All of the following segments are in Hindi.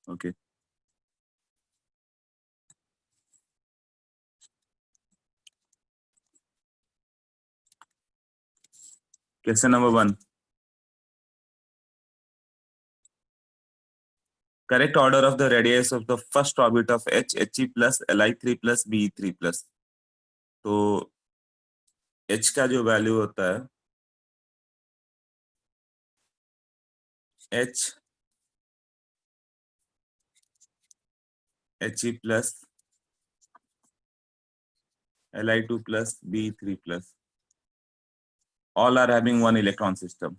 Okay, question number 1, correct order of the radius of the first orbit of H He plus Li3 plus Be3 plus. तो H का जो वैल्यू होता है He plus Li2 plus Be3 plus, all are having one electron system,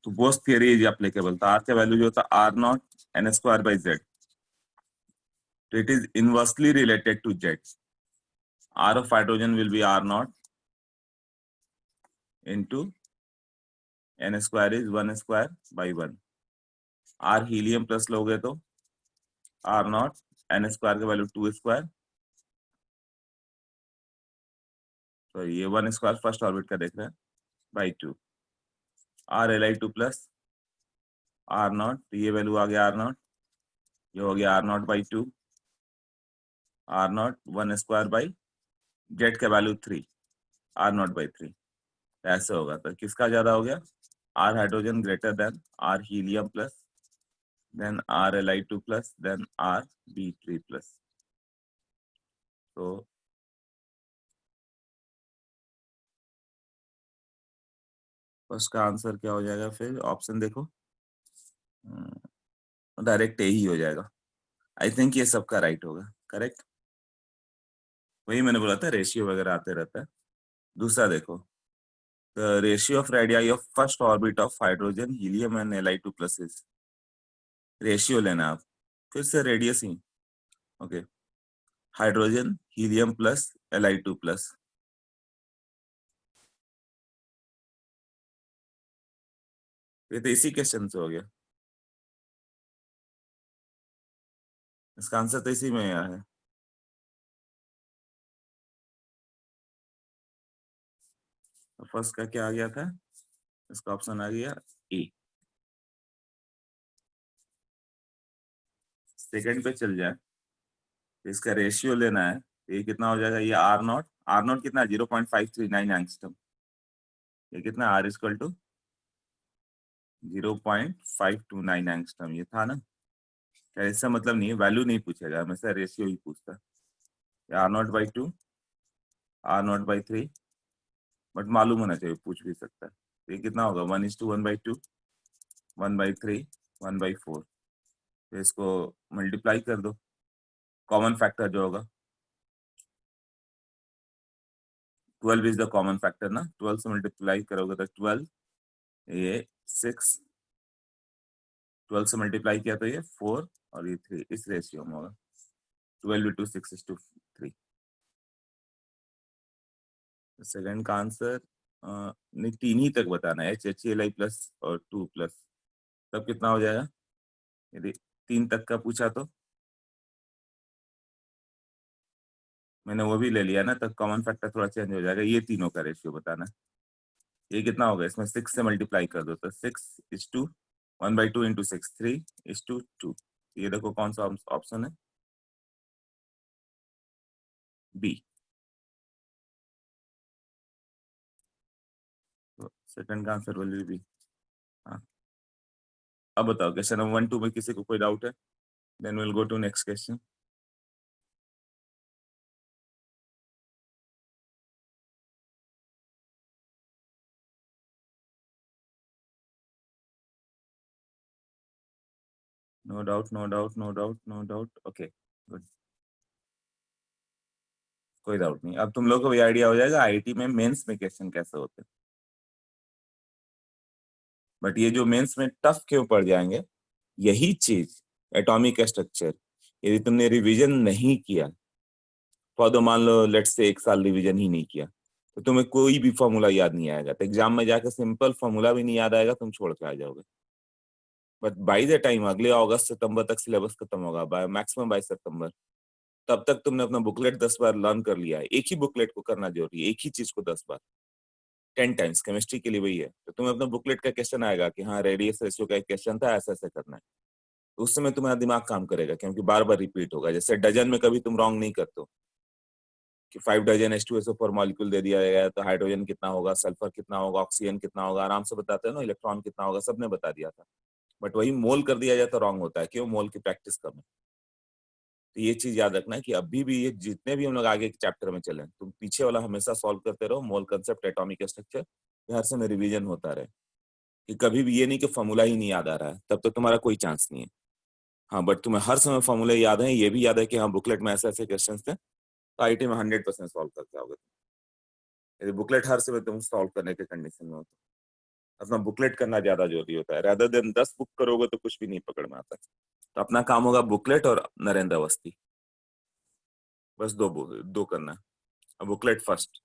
तो बोथ थियरी इज एप्लीकेबल। तो आर का वैल्यू जो होता है R not an square by Z, तो it is inversely related to Z. R of hydrogen will B are naught into N square is 1 square by 1। R helium plus लोगे तो आर नॉट एन स्क्वायर का वैल्यू 2 स्क्वायर, तो ये 1 स्क्वायर फर्स्ट ऑर्बिट का देख रहे हैं by 2। R Li2 plus R naught, तो ये वैल्यू आ गया आर नॉट, ये हो गया R naught by 2, R naught 1 square by Z का वैल्यू 3, आर नॉट बाई 3। ऐसे होगा, तो किसका ज्यादा हो गया, R hydrogen greater than R helium plus than R Li2 plus than R Be3 plus. तो फर्स्ट का आंसर क्या हो जाएगा, फिर ऑप्शन देखो, डायरेक्ट ए ही हो जाएगा। आई थिंक ये सबका राइट होगा, करेक्ट। वही मैंने बोला था, रेशियो वगैरह आते रहता है। दूसरा देखो, the ratio of radii of first orbit of hydrogen helium and Li2 plus is, ratio लेना आप, फिर से रेडियस ही, okay. Hydrogen helium plus Li2 plus, ये तो इसी क्वेश्चन से हो गया, इसका आंसर तो इसी में आया है। फर्स्ट का क्या आ गया था, इसका ऑप्शन आ गया ए। सेकंड पे चल जाए, तो इसका रेशियो लेना है, ये कितना हो जाएगा, ये आर नॉट कितना 0.539 एंगस्ट्रम, ये कितना आर इक्वल टू 0.529 एंगस्ट्रम, ये था ना। क्या इसका मतलब नहीं है, वैल्यू नहीं पूछेगा, हमेशा रेशियो ही पूछता है। R naught by 2, R naught by 3, but मालूम होना चाहिए, पूछ भी सकता है। तो ये कितना होगा 1:1/2, 1/3, 1/4। तो इसको मल्टीप्लाई कर दो, कॉमन फैक्टर जो होगा 12 इज द कॉमन फैक्टर ना, 12 से मल्टीप्लाई करोगे तो 12, ये 6, 12 से मल्टीप्लाई किया तो ये 4 और ये 3, इस रेशियो में होगा 12:6:3। सेकंड का आंसर नहीं, 3 ही तक बताना है, HCl प्लस और 2 प्लस, तब कितना हो जाएगा, यदि 3 तक का पूछा तो मैंने वो भी ले लिया ना, तब कॉमन फैक्टर थोड़ा चेंज हो जाएगा। ये तीनों का रेशियो बताना है, ये कितना होगा, इसमें 6 से मल्टीप्लाई कर दो तो 6:2, 1/2 इंटू 6, 3:2। ये देखो कौन सा ऑप्शन है, बी। तो सेकंड का आंसर वैल्यू बी। हाँ, अब बताओ क्वेश्चन नंबर 1, 2 में किसी को कोई डाउट है, then will go to next question. No doubt, no doubt, no doubt, no doubt, okay good, कोई डाउट नहीं। अब तुम लोग को भी आइडिया हो जाएगा आईआईटी में मेंस में क्वेश्चन कैसे होते हैं। बट ये जो मेंस में टफ क्यों पड़ जाएंगे, यही चीज एटॉमिक स्ट्रक्चर, यदि तुमने रिवीजन नहीं किया, फॉर मान लो लेट्स से 1 साल रिवीजन ही नहीं किया, तो तुम्हें कोई भी फॉर्मूला याद नहीं आएगा, तो एग्जाम में जाकर सिंपल फॉर्मूला भी नहीं याद आएगा, तुम छोड़ के आ जाओगे। बट बाई द टाइम अगले अगस्त सितंबर तक सिलेबस खत्म होगा, बाय मैक्सिमम बाय सितंबर, तब तक तुमने अपना बुकलेट 10 बार लर्न कर लिया है। एक ही बुकलेट को करना जरूरी है, एक ही चीज को 10 बार। 10 टाइम्स केमिस्ट्री के लिए वही है। तो तुम्हें अपना बुकलेट का क्वेश्चन आएगा कि हाँ रेडियस रेशियो का एक क्वेश्चन था, ऐसा ऐसा करना है, तो उस समय तुम्हारा दिमाग काम करेगा क्योंकि बार बार रिपीट होगा। जैसे डजन में कभी तुम रॉन्ग नहीं करते हो कि 5 डजन H2SO4 मॉलिक्यूल दे दिया गया है तो हाइड्रोजन कितना होगा, सल्फर कितना होगा, ऑक्सीजन कितना होगा, आराम से बताते हैं ना, इलेक्ट्रॉन कितना होगा, सबने बता दिया था। बट वही मोल कर दिया जाए तो रॉन्ग होता है, क्यों? मोल की प्रैक्टिस कम है। तो ये चीज याद रखना है कि अभी भी ये जितने भी हम लोग आगे के चैप्टर में चले, तुम पीछे वाला हमेशा सॉल्व करते रहो, मोल कंसेप्ट, एटॉमिक स्ट्रक्चर, हर समय रिवीजन होता रहे। कि कभी भी ये नहीं कि फॉर्मूला ही नहीं याद आ रहा है, तब तो तुम्हारा कोई चांस नहीं है। हाँ बट तुम्हें हर समय फॉर्मूले याद है, ये भी याद है कि हाँ बुकलेट में ऐसे ऐसे क्वेश्चन थे, तो आईटी में 100% सॉल्व करके आओगे। यदि बुकलेट हर समय तुम सॉल्व करने के कंडीशन में हो तो अपना बुकलेट करना ज्यादा जरूरी होता है, रादर देन 10 बुक करोगे तो कुछ भी नहीं पकड़ में आता। तो अपना काम होगा बुकलेट और नरेंद्र अवस्थी, बस दो करना है। Booklet first.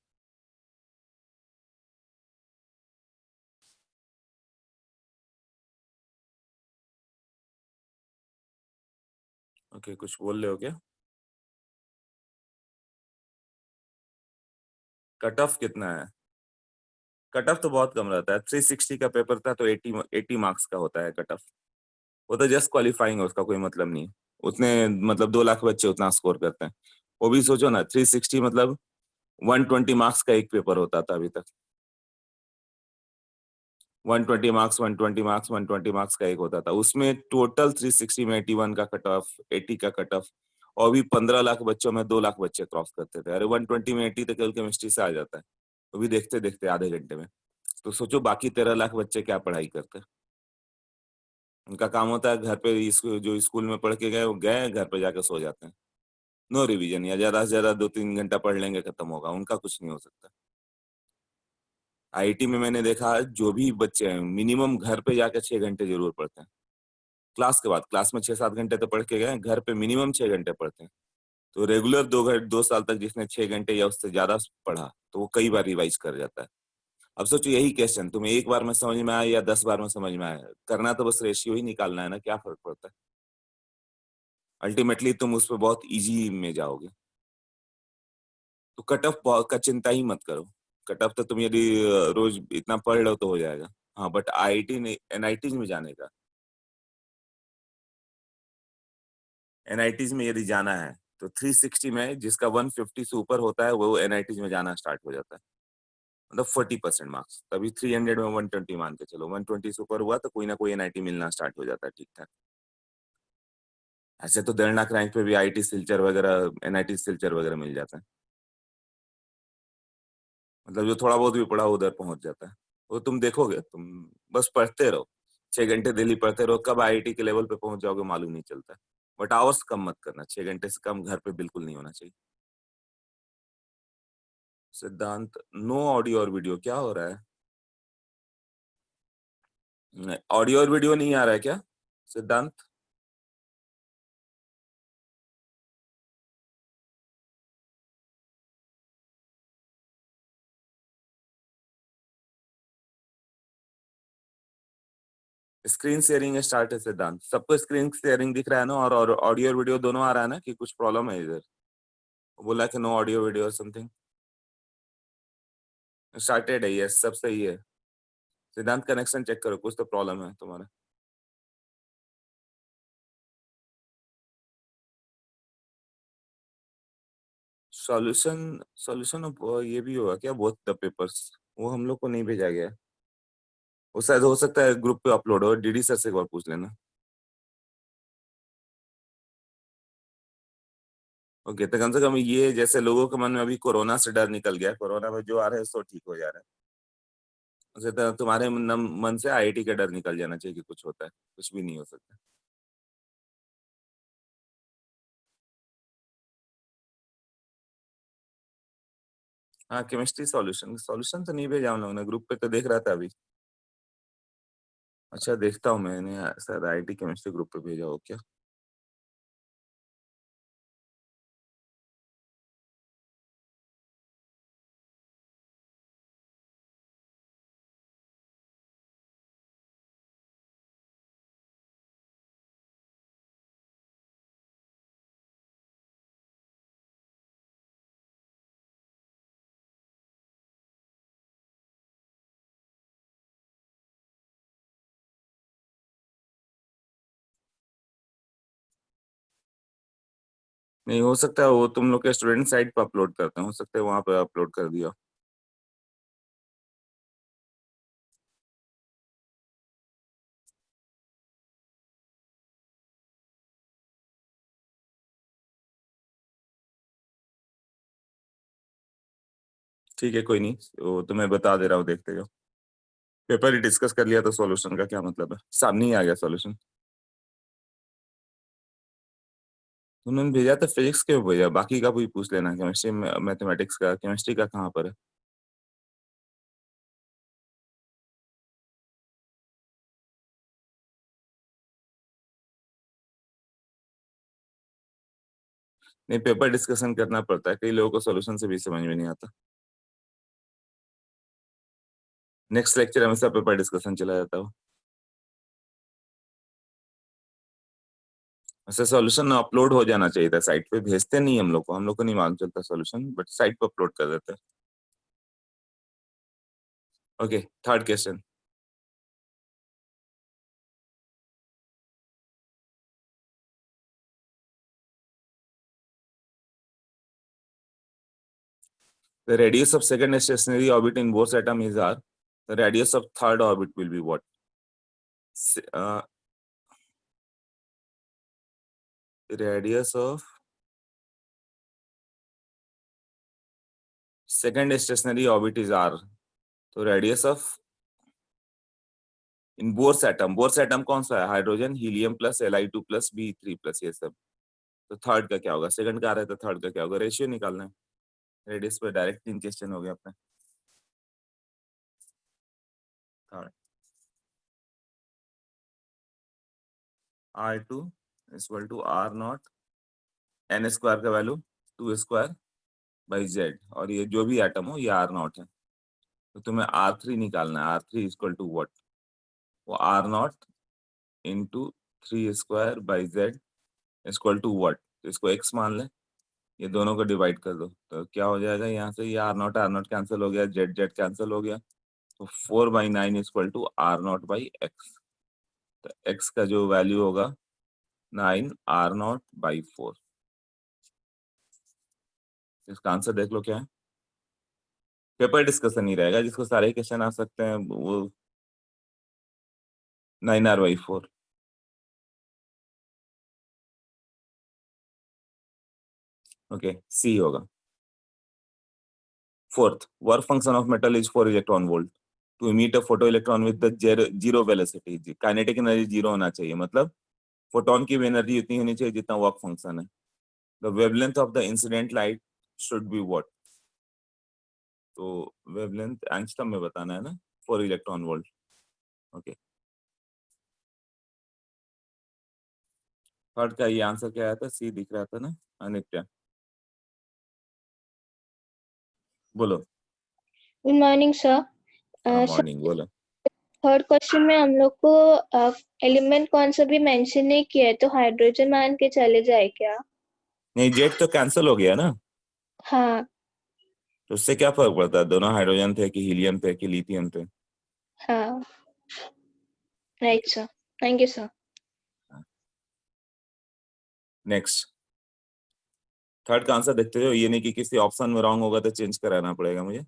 ओके, कुछ बोल रहे हो क्या? कट ऑफ कितना है? कट ऑफ तो बहुत कम रहता है, 360 का पेपर था तो 80 मार्क्स का होता है कट ऑफ। वो तो जस्ट क्वालिफाइंग है, उसका कोई मतलब नहीं है। उतने मतलब 2 लाख बच्चे उतना स्कोर करते हैं। वो भी सोचो ना, 360 मतलब 120 मार्क्स का एक पेपर होता था अभी तक। 120 मार्क्स, 120 मार्क्स, 120 मार्क्स का एक होता था, उसमें टोटल 360 में 81 का कट ऑफ, 80 का कट ऑफ। और भी 15 लाख बच्चों में 2 लाख बच्चे क्रॉस करते थे। अरे 120 में 80 तो केवल केमिस्ट्री से आ जाता है, वो भी देखते देखते आधे घंटे में। तो सोचो बाकी 13 लाख बच्चे क्या पढ़ाई करते हैं। उनका काम होता है घर पे, जो स्कूल में पढ़ के गए वो गए, घर पे जाकर सो जाते हैं। नो रिवीजन, या ज्यादा से ज्यादा 2-3 घंटा पढ़ लेंगे, खत्म होगा, उनका कुछ नहीं हो सकता। आईआईटी में मैंने देखा जो भी बच्चे हैं मिनिमम घर पे जाकर 6 घंटे जरूर पढ़ते हैं। क्लास के बाद, क्लास में 6-7 घंटे तो पढ़ के गए, घर पे मिनिमम 6 घंटे पढ़ते हैं। तो रेगुलर 2 साल तक जिसने 6 घंटे या उससे ज्यादा पढ़ा तो वो कई बार रिवाइज कर जाता है। अब सोचो यही क्वेश्चन तुम्हें एक बार में समझ में आया या 10 बार में समझ में आया, करना तो बस रेशियो ही निकालना है ना, क्या फर्क पड़ता है? अल्टीमेटली तुम उस पर बहुत इजी में जाओगे। तो कट ऑफ का चिंता ही मत करो। कट ऑफ तो तुम यदि रोज इतना पढ़ लो तो हो जाएगा। हाँ बट आईआईटी ने एनआईटीज में जाने का, एनआईटीज में यदि जाना है तो 360 में जिसका 150 से ऊपर होता है वो एनआईटीज में जाना स्टार्ट हो जाता है। मतलब 40% मार्क्स, तभी 300 में 120 मान के चलो, 120 से ऊपर हुआ तो कोई ना कोई एनआईटी मिलना स्टार्ट हो जाता है ठीक ठाक। ऐसे तो 1.5 लाख रैंक पे भी आईटी सिलचर वगैरह, एनआईटी सिलचर वगैरह मिल जाता है। मतलब जो थोड़ा बहुत भी पढ़ा उधर पहुंच जाता है। वो तुम देखोगे, तुम बस पढ़ते रहो, 6 घंटे डेली पढ़ते रहो, कब आईआईटी के लेवल पे पहुंच जाओगे मालूम नहीं चलता। बट आवर्स कम मत करना, 6 घंटे से कम घर पे बिल्कुल नहीं होना चाहिए। सिद्धांत नो ऑडियो और वीडियो, क्या हो रहा है? ऑडियो और वीडियो नहीं आ रहा है क्या सिद्धांत? स्क्रीन शेयरिंग स्टार्ट है सिद्धांत, सबको स्क्रीन शेयरिंग दिख रहा है ना, और ऑडियो और वीडियो दोनों आ रहा है ना, कि कुछ प्रॉब्लम है इधर? वो बोला कि नो ऑडियो वीडियो और समथिंग। स्टार्टेड है, यस सब सही है। सिद्धांत कनेक्शन चेक करो, कुछ तो प्रॉब्लम है तुम्हारा। सॉल्यूशन, सॉल्यूशन ऑफ ये भी होगा क्या, बोथ द पेपर्स? वो हम लोग को नहीं भेजा गया है। वो शायद हो सकता है ग्रुप पे अपलोड हो, डीडी सर से एक बार पूछ लेना। ओके, तो कम से कम ये जैसे लोगों के मन में अभी कोरोना से डर निकल गया, कोरोना में जो आ रहा है सो ठीक हो जा रहा है, उसे तो तुम्हारे मन से आईआईटी का डर निकल जाना चाहिए कि कुछ होता है, कुछ भी नहीं हो सकता। हाँ केमिस्ट्री सॉल्यूशन, सॉल्यूशन तो नहीं भेजा हम लोगों ने, ग्रुप पे तो देख रहा था अभी। अच्छा देखता हूँ, मैंने शायद आईआईटी केमिस्ट्री ग्रुप पे भेजा हो क्या। नहीं हो सकता है वो तुम लोग के स्टूडेंट साइट पर अपलोड करते हैं, हो सकता है वहां पर अपलोड कर दिया। ठीक है कोई नहीं, वो तुम्हें बता दे रहा हूँ, देखते जाओ। पेपर ही डिस्कस कर लिया तो सॉल्यूशन का क्या मतलब है, सामने ही आ गया सॉल्यूशन। उन्होंने भेजा तो फिजिक्स के भेजा, बाकी का भी पूछ लेना, केमिस्ट्री मैथमेटिक्स का, केमिस्ट्री का कहाँ पर है। नहीं पेपर डिस्कशन करना पड़ता है, कई लोगों को सॉल्यूशन से भी समझ में नहीं आता। नेक्स्ट लेक्चर हमेशा पेपर डिस्कशन चला जाता है। वैसे सॉल्यूशन अपलोड हो जाना चाहिए था साइट पे, भेजते नहीं हम लोग को नहीं मालूम चलता सॉल्यूशन, बट साइट पे अपलोड कर देते हैं। Okay, third question. The radius of second stationary orbit in Bohr's atom is r. The radius of third orbit will be what? Radius of second stationary orbit is r. तो radius of in Bohr's atom कौन सा है, hydrogen, helium plus Li2 plus B3 plus ये सब। तो थर्ड का क्या होगा, सेकंड का आ रहा है तो थर्ड का क्या होगा, रेशियो निकालना है। रेडियस पे डायरेक्ट 3 क्वेश्चन हो गया अपने। Third R2 equal to R naught n square का वैल्यू 2 स्क्वायर बाई जेड, और ये जो भी एटम हो ये R नॉट है। तो तुम्हें R3 निकालना है, R3 इक्वल टू व्हाट, वो R naught into 3 square by Z equal to what. तो इसको x मान ले, ये दोनों को डिवाइड कर दो तो क्या हो जाएगा, यहाँ से ये आर नॉट कैंसिल हो गया, जेड जेड कैंसिल हो गया, तो 4/9 इक्वल टू R0/x। तो x का जो वैल्यू होगा 9 R0/4। इसका आंसर देख लो क्या है। पेपर डिस्कशन नहीं रहेगा, जिसको सारे क्वेश्चन आ सकते हैं वो 9R/4। ओके, सी होगा। Fourth, work function of metal is 4 electron volt to emit a photo electron with the zero velocity। Kinetic energy zero होना चाहिए, मतलब फोटोन की भी एनर्जी उतनी होनी चाहिए जितना वर्क फंक्शन है। The wavelength of the incident light should be what. तो वेवलेंथ एंगस्ट्रम में बताना है ना, 4 इलेक्ट्रॉन वोल्ट। ओके, थर्ड का ये आंसर क्या आया था, सी दिख रहा था ना अनित्य, बोलो। Good morning sir. हाँ सर मॉर्निंग, बोलो। थर्ड क्वेश्चन में हम लोग को एलिमेंट कौन सा भी मेंशन नहीं किया है, तो हाइड्रोजन मान के चले जाए क्या? नहीं, जेड तो कैंसिल हो गया ना, हाँ। तो उससे क्या फर्क पड़ता है, दोनों हाइड्रोजन थे कि हीलियम थे कि लिथियम थे। हाँ right sir, thank you sir. Next, third का आंसर देखते हो, ये नहीं कि किसी ऑप्शन में रॉन्ग होगा तो चेंज कराना पड़ेगा मुझे।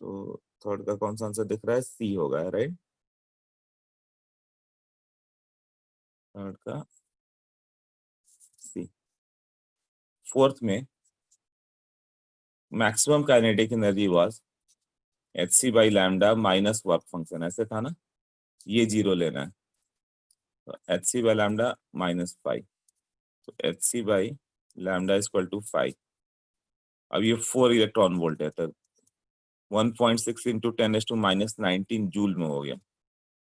तो थर्ड का कौन सा आंसर दिख रहा है, सी होगा, राइट। थर्ड का सी। फोर्थ में मैक्सिमम काइनेटिक एनर्जी वाज hc/लैम्डा माइनस वर्क फंक्शन, ऐसे था ना, ये जीरो लेना है। तो hc/लैम्डा -5, तो hc/लैम्डा इक्वल टू 5। अब ये 4 इलेक्ट्रॉन वोल्ट है, तो 1.6 इंटू 10⁻⁻19 जूल में हो गया,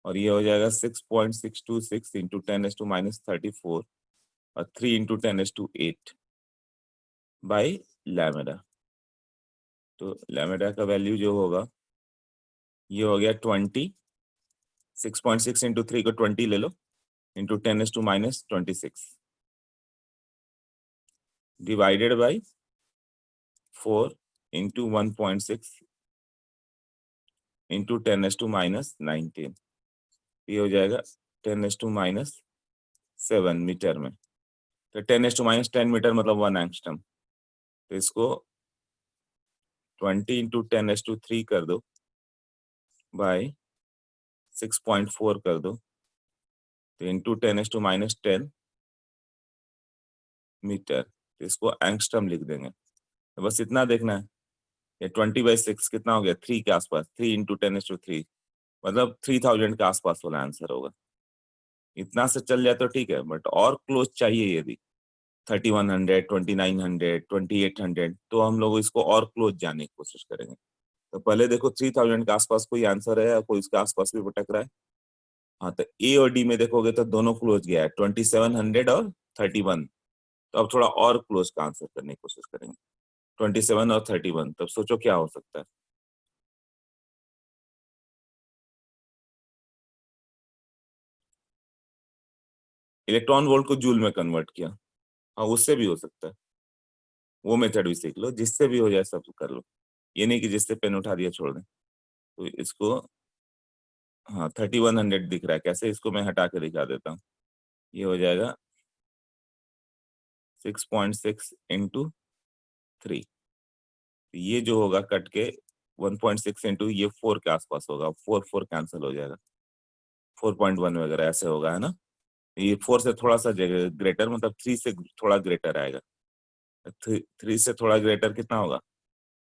और ये हो जाएगा 6.626 इंटू 10⁻34 और 3 इंटू 10⁸ बाई लैम्डा। तो लैम्डा का वैल्यू जो होगा ये हो गया 20, 6.6 इंटू 3 को 20 ले लो, into 10⁻26 divided by 4 into 1.6 into 10⁻⁻19, ये हो जाएगा 10⁻7 मीटर में। तो 10⁻⁻10 मीटर मतलब 1 एंगस्ट्रम। तो इसको 20 × 10⁻³ कर दो बाय 6.4 कर दो, तो इंटू 10⁻⁻10 मीटर, तो इसको एंगस्ट्रम लिख देंगे। तो बस इतना देखना है, ये 20/6 कितना हो गया, 3 के आसपास, 3 × 10⁻³ मतलब 3000 के आसपास वाला आंसर होगा। इतना से चल जाए तो ठीक है, बट और क्लोज चाहिए यदि 3100, 2900, 2800, तो हम लोग इसको और क्लोज जाने की कोशिश करेंगे। तो पहले देखो 3000 के आसपास कोई आंसर है या कोई इसके आसपास भी भटक रहा है। हाँ, तो ए और डी में देखोगे तो दोनों क्लोज गया है, 2700 और 31। तो अब थोड़ा और क्लोज का आंसर करने की कोशिश करेंगे, 27 और 31। तब सोचो क्या हो सकता है। इलेक्ट्रॉन वोल्ट को जूल में कन्वर्ट किया, हाँ उससे भी हो सकता है, वो मेथड भी सीख लो, जिससे भी हो जाए सब कर लो, ये नहीं कि जिससे पेन उठा दिया छोड़ दें। तो इसको, हाँ 3100 दिख रहा है, कैसे, इसको मैं हटा के दिखा देता हूँ। ये हो जाएगा 6.6 × 3, ये जो होगा कट के 1.6 इंटू ये 4 के आसपास होगा, 4 कैंसिल हो जाएगा, 4.1 वगैरह ऐसे होगा, है ना। ये 4 से थोड़ा सा ग्रेटर, मतलब 3 से थोड़ा ग्रेटर आएगा। 3 से थोड़ा ग्रेटर कितना होगा,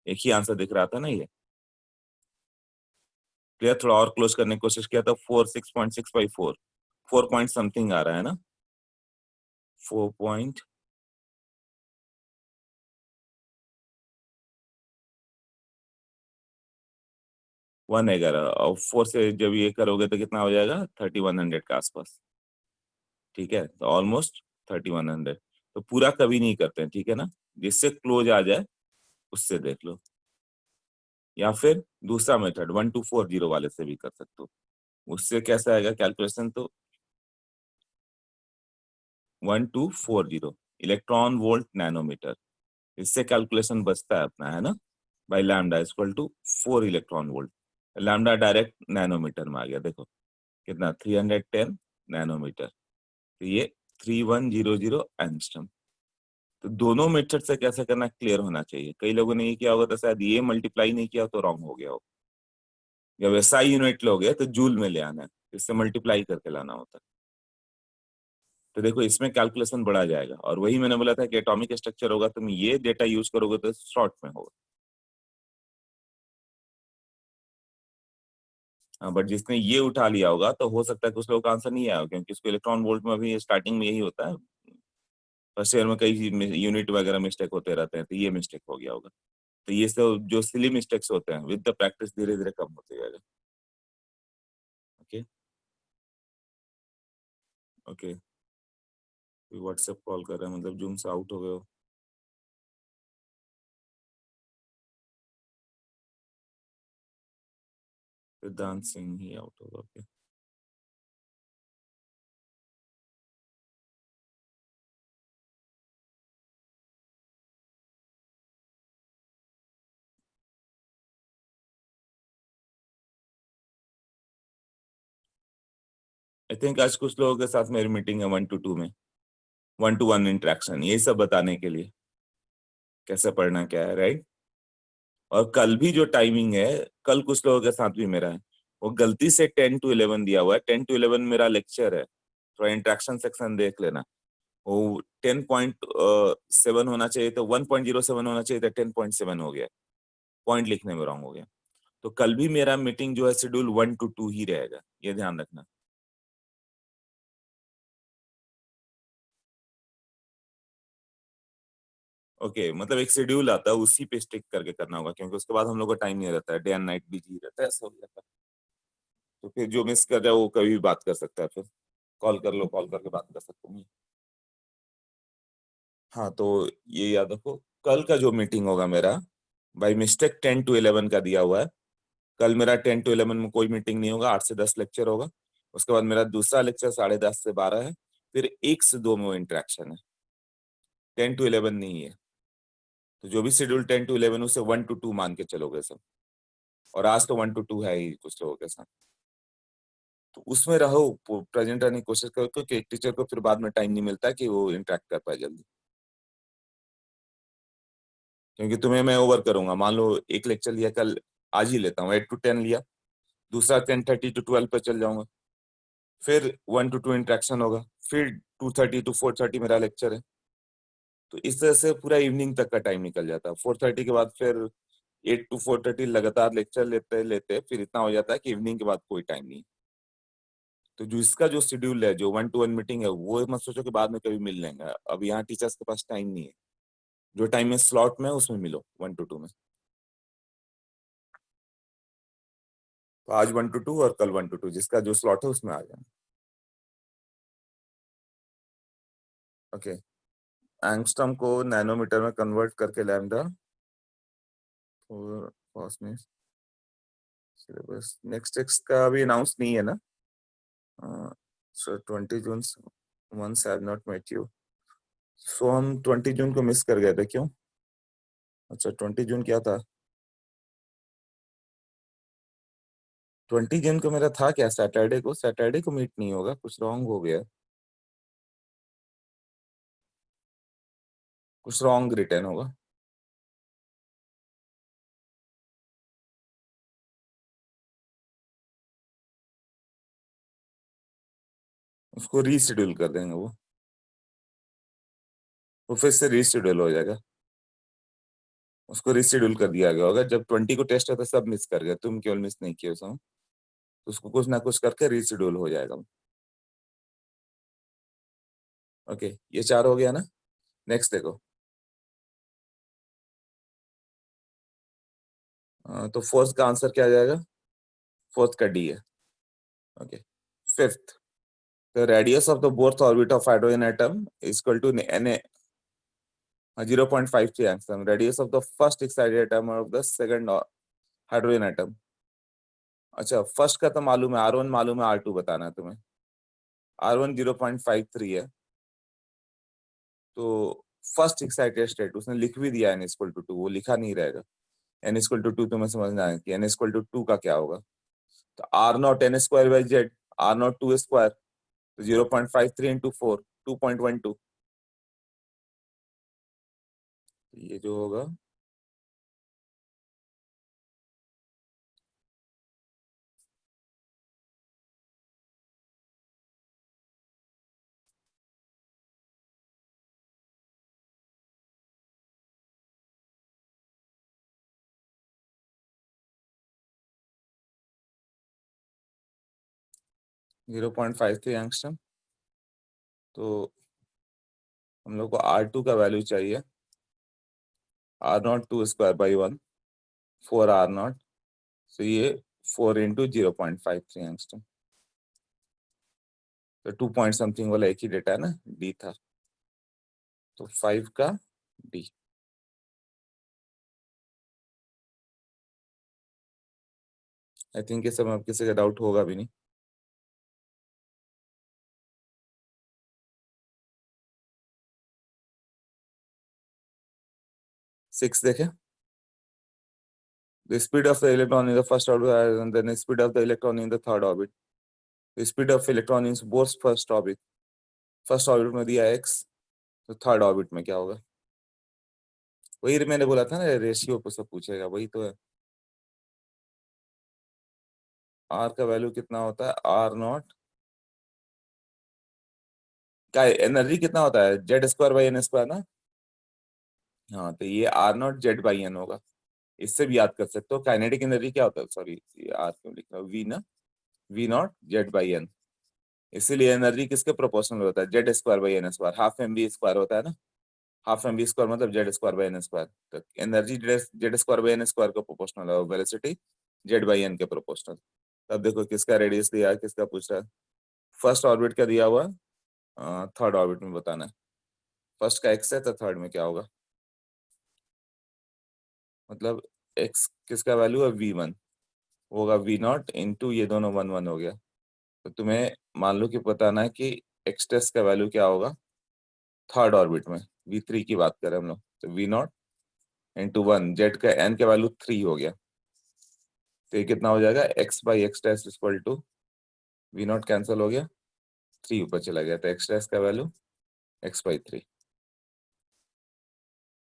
एक ही आंसर दिख रहा था ना ये। क्लियर, थोड़ा और क्लोज करने की कोशिश किया तो 4 6.6/4, 4 पॉइंट समथिंग आ रहा है ना, 4.1 11, और 4 से जब ये करोगे तो कितना हो जाएगा, 3100 के आसपास। ठीक है, तो ऑलमोस्ट 3100। तो पूरा कभी नहीं करते हैं, ठीक है ना, जिससे क्लोज आ जाए उससे देख लो, या फिर दूसरा मेथड 1240 वाले से भी कर सकते हो। उससे कैसा आएगा कैलकुलेशन, तो 1240 इलेक्ट्रॉन वोल्ट नैनोमीटर, इससे कैलकुलेशन बचता है अपना, है ना, by lambda equal to 4 electron volt. Lambda direct nanometer में आ गया, देखो कितना, 310 नैनोमीटर, तो ये 3100 एंगस्ट्रम। तो दोनों मेथड से कैसे करना क्लियर होना चाहिए। कई लोगों ने ये किया होगा तो शायद ये मल्टीप्लाई नहीं किया तो रॉन्ग हो गया हो। जब एसआई यूनिट लोगे तो जूल में ले आना है, इससे मल्टीप्लाई करके लाना होता है। तो देखो इसमें कैलकुलेशन बढ़ा जाएगा, और वही मैंने बोला था कि एटॉमिक स्ट्रक्चर होगा, तुम ये डेटा यूज करोगे तो शॉर्ट में होगा। हाँ, बट जिसने ये उठा लिया होगा तो हो सकता है कि उस लोगों का आंसर नहीं आया, क्योंकि उसको इलेक्ट्रॉन वोल्ट में अभी स्टार्टिंग में यही होता है, फर्स्ट ईयर में कई यूनिट वगैरह मिस्टेक होते रहते हैं, तो ये मिस्टेक हो गया होगा। तो ये सब जो सिली मिस्टेक्स होते हैं विद द प्रैक्टिस धीरे धीरे कम होते जाएगा। ओके ओके, व्हाट्सएप कॉल कर रहा है, मतलब जूम से आउट हो गए हो। सिद्धांत सिंह ही आउट होगा, ओके। आई थिंक आज कुछ लोगों के साथ मेरी मीटिंग है 1 to 2 में, 1 to 1 इंटरेक्शन, यही सब बताने के लिए कैसे पढ़ना क्या है, राइट। और कल भी जो टाइमिंग है, कल कुछ लोगों के साथ भी मेरा है, वो गलती से 10 to 11 दिया हुआ है। 10 to 11 मेरा लेक्चर है, थोड़ा इंटरेक्शन सेक्शन देख लेना। वो 10.7 होना चाहिए, तो 1.07 होना चाहिए था, 10.7 हो गया, पॉइंट लिखने में रॉन्ग हो गया। तो कल भी मेरा मीटिंग जो है शेड्यूल 1 to 2 ही रहेगा, ये ध्यान रखना। ओके, मतलब एक शेड्यूल आता है, उसी पे स्टिक करके करना होगा, क्योंकि उसके बाद हम लोग को टाइम नहीं रहता है, डे एंड नाइट बिजी रहता है, ऐसा हो जाता है। तो फिर जो मिस कर जाए वो कभी भी बात कर सकता है, फिर कॉल कर लो, कॉल करके बात कर सकते हैं। हाँ, तो ये याद रखो, कल का जो मीटिंग होगा मेरा, बाई मिस्टेक 10 to 11 का दिया हुआ है। कल मेरा 10 to 11 में कोई मीटिंग नहीं होगा, 8 से 10 लेक्चर होगा। उसके बाद मेरा दूसरा लेक्चर 10:30 से 12 है, फिर 1 से 2 में वो इंटरेक्शन है, 10 to 11 नहीं है। तो जो भी शेड्यूल 10 to 11, उसे 1 to 2 मान के चलोगे सब। और आज तो 1 to 2 है ही कुछ लोगों के साथ। तो उसमें रहो, प्रेजेंट रहने की कोशिश करो, क्योंकि एक टीचर को फिर बाद में टाइम नहीं मिलता कि वो इंटरेक्ट कर पाए जल्दी। क्योंकि तुम्हें मैं ओवर करूंगा, मान लो एक लेक्चर लिया कल, आज ही लेता हूँ 8 to 10 लिया, दूसरा 10:30 to 12 पे चल जाऊंगा, फिर 1 to 2 इंटरेक्शन होगा, फिर 2:30 to 4:30 मेरा लेक्चर है। तो इस तरह से पूरा इवनिंग तक का टाइम निकल जाता है। 4:30 के बाद फिर 8 to 4:30 लगातार लेक्चर लेते लेते फिर इतना हो जाता है कि इवनिंग के बाद कोई टाइम नहीं। तो जो इसका जो शेड्यूल है, जो 1 to 1 मीटिंग है, वो मत सोचो कि बाद में कभी मिल लेंगे। अब यहाँ टीचर्स के पास टाइम नहीं है, जो टाइम में स्लॉट में है, उसमें मिलो 1 to 2 में। तो आज 1 to 2 और कल 1 to 2, जिसका जो स्लॉट है उसमें आ जाना। ओके, एंगस्ट्रम को नैनोमीटर में कन्वर्ट करके लैम्डा और कॉस्मिक सिलेबस नेक्स्ट टेक्स्ट का अभी अनाउंस नहीं है ना? सो 20 जून once I have not met you, सो हम 20 जून को मिस कर गए थे, क्यों? अच्छा, 20 जून क्या था? 20 जून को मेरा था क्या सैटरडे को? सैटरडे को मीट नहीं होगा, कुछ रॉन्ग हो गया, कुछ रॉन्ग रिटर्न होगा। उसको रीशेड्यूल कर देंगे, वो फिर से रीशेड्यूल हो जाएगा। उसको रीशेड्यूल कर दिया गया होगा। जब 20 को टेस्ट होता सब मिस कर गए, तुम केवल मिस नहीं किए उसमें, तो उसको कुछ ना कुछ करके रीशेड्यूल हो जाएगा। ओके, ये 4 हो गया ना? नेक्स्ट देखो, तो फोर्थ का आंसर क्या आ जाएगा? फोर्थ का डी है। Okay, fifth, the radius of the both orbit of hydrogen atom is equal to Na 0.53 angstrom. Radius of the first excited atom of the second hydrogen atom. अच्छा, फर्स्ट का तो मालूम है, R1 मालूम है, R2 बताना है तुम्हें। R1 0.53 है, तो फर्स्ट एक्साइटेड स्टेट उसने लिख भी दिया n इक्वल टू 2, वो लिखा नहीं रहेगा। n इक्वल टू 2 तुम्हें समझना है कि n इक्वल टू 2 का क्या होगा। तो R naught n square by Z, R not 2 square, तो 0.53 इंटू 4, 2.12। ये जो होगा 0.53 एंगस्ट्रम। तो हम लोग को R2 का वैल्यू चाहिए, R not 2 square by 1, 4 R not, तो ये 4 इंटू 0.53 एंगस्ट्रम। तो 2 पॉइंट समथिंग वाला एक ही डेटा है ना, डी था, तो 5 का डी। आई थिंक ये सब अब किसी का डाउट होगा भी नहीं। 6 देखें, the speed of the electron in the first orbit and then the speed of the electron in the third orbit. The speed of electron in both first orbit, first orbit में दिया x, तो थर्ड ऑर्बिट में क्या होगा? वही मैंने बोला था ना, रेशियो पे सब पूछेगा, वही तो है। r का वैल्यू कितना होता है? r नॉट क्या, एनर्जी कितना होता है? Z square by N square ना। हाँ, तो ये r naught Z by N होगा। इससे भी याद कर सकते हो काइनेटिक एनर्जी क्या होता है, सॉरी आर क्यों लिख रहा हूँ, वी ना, V nought Z by n. इसीलिए एनर्जी किसके प्रोपोर्शनल होता है? Z square by N square, half m v square होता है ना, हाफ एम बी स्क्वायर मतलब Z square by N square. तो energy Z square by N square का प्रोपोर्शनल है, वेलोसिटी जेड बाई एन के प्रोपोर्शनल। तब देखो किसका रेडियस दिया है, किसका पूछ रहा है? फर्स्ट ऑर्बिट का दिया हुआ, थर्ड ऑर्बिट में बताना है। फर्स्ट का एक्स है तो थर्ड में क्या होगा? मतलब एक्स किसका वैल्यू है? V1 होगा, V नॉट इंटू ये दोनों 1 1 हो गया। तो तुम्हें मान लो कि बताना है कि एक्स टेस्ट का वैल्यू क्या होगा थर्ड ऑर्बिट में। V3 की बात करें हम लोग, तो V नॉट इंटू 1, जेड का एन का वैल्यू 3 हो गया, तो ये कितना हो जाएगा? x by X test equal to V naught cancel हो गया, 3 ऊपर चला गया, तो एक्स्ट्रा इसका वैल्यू x/3।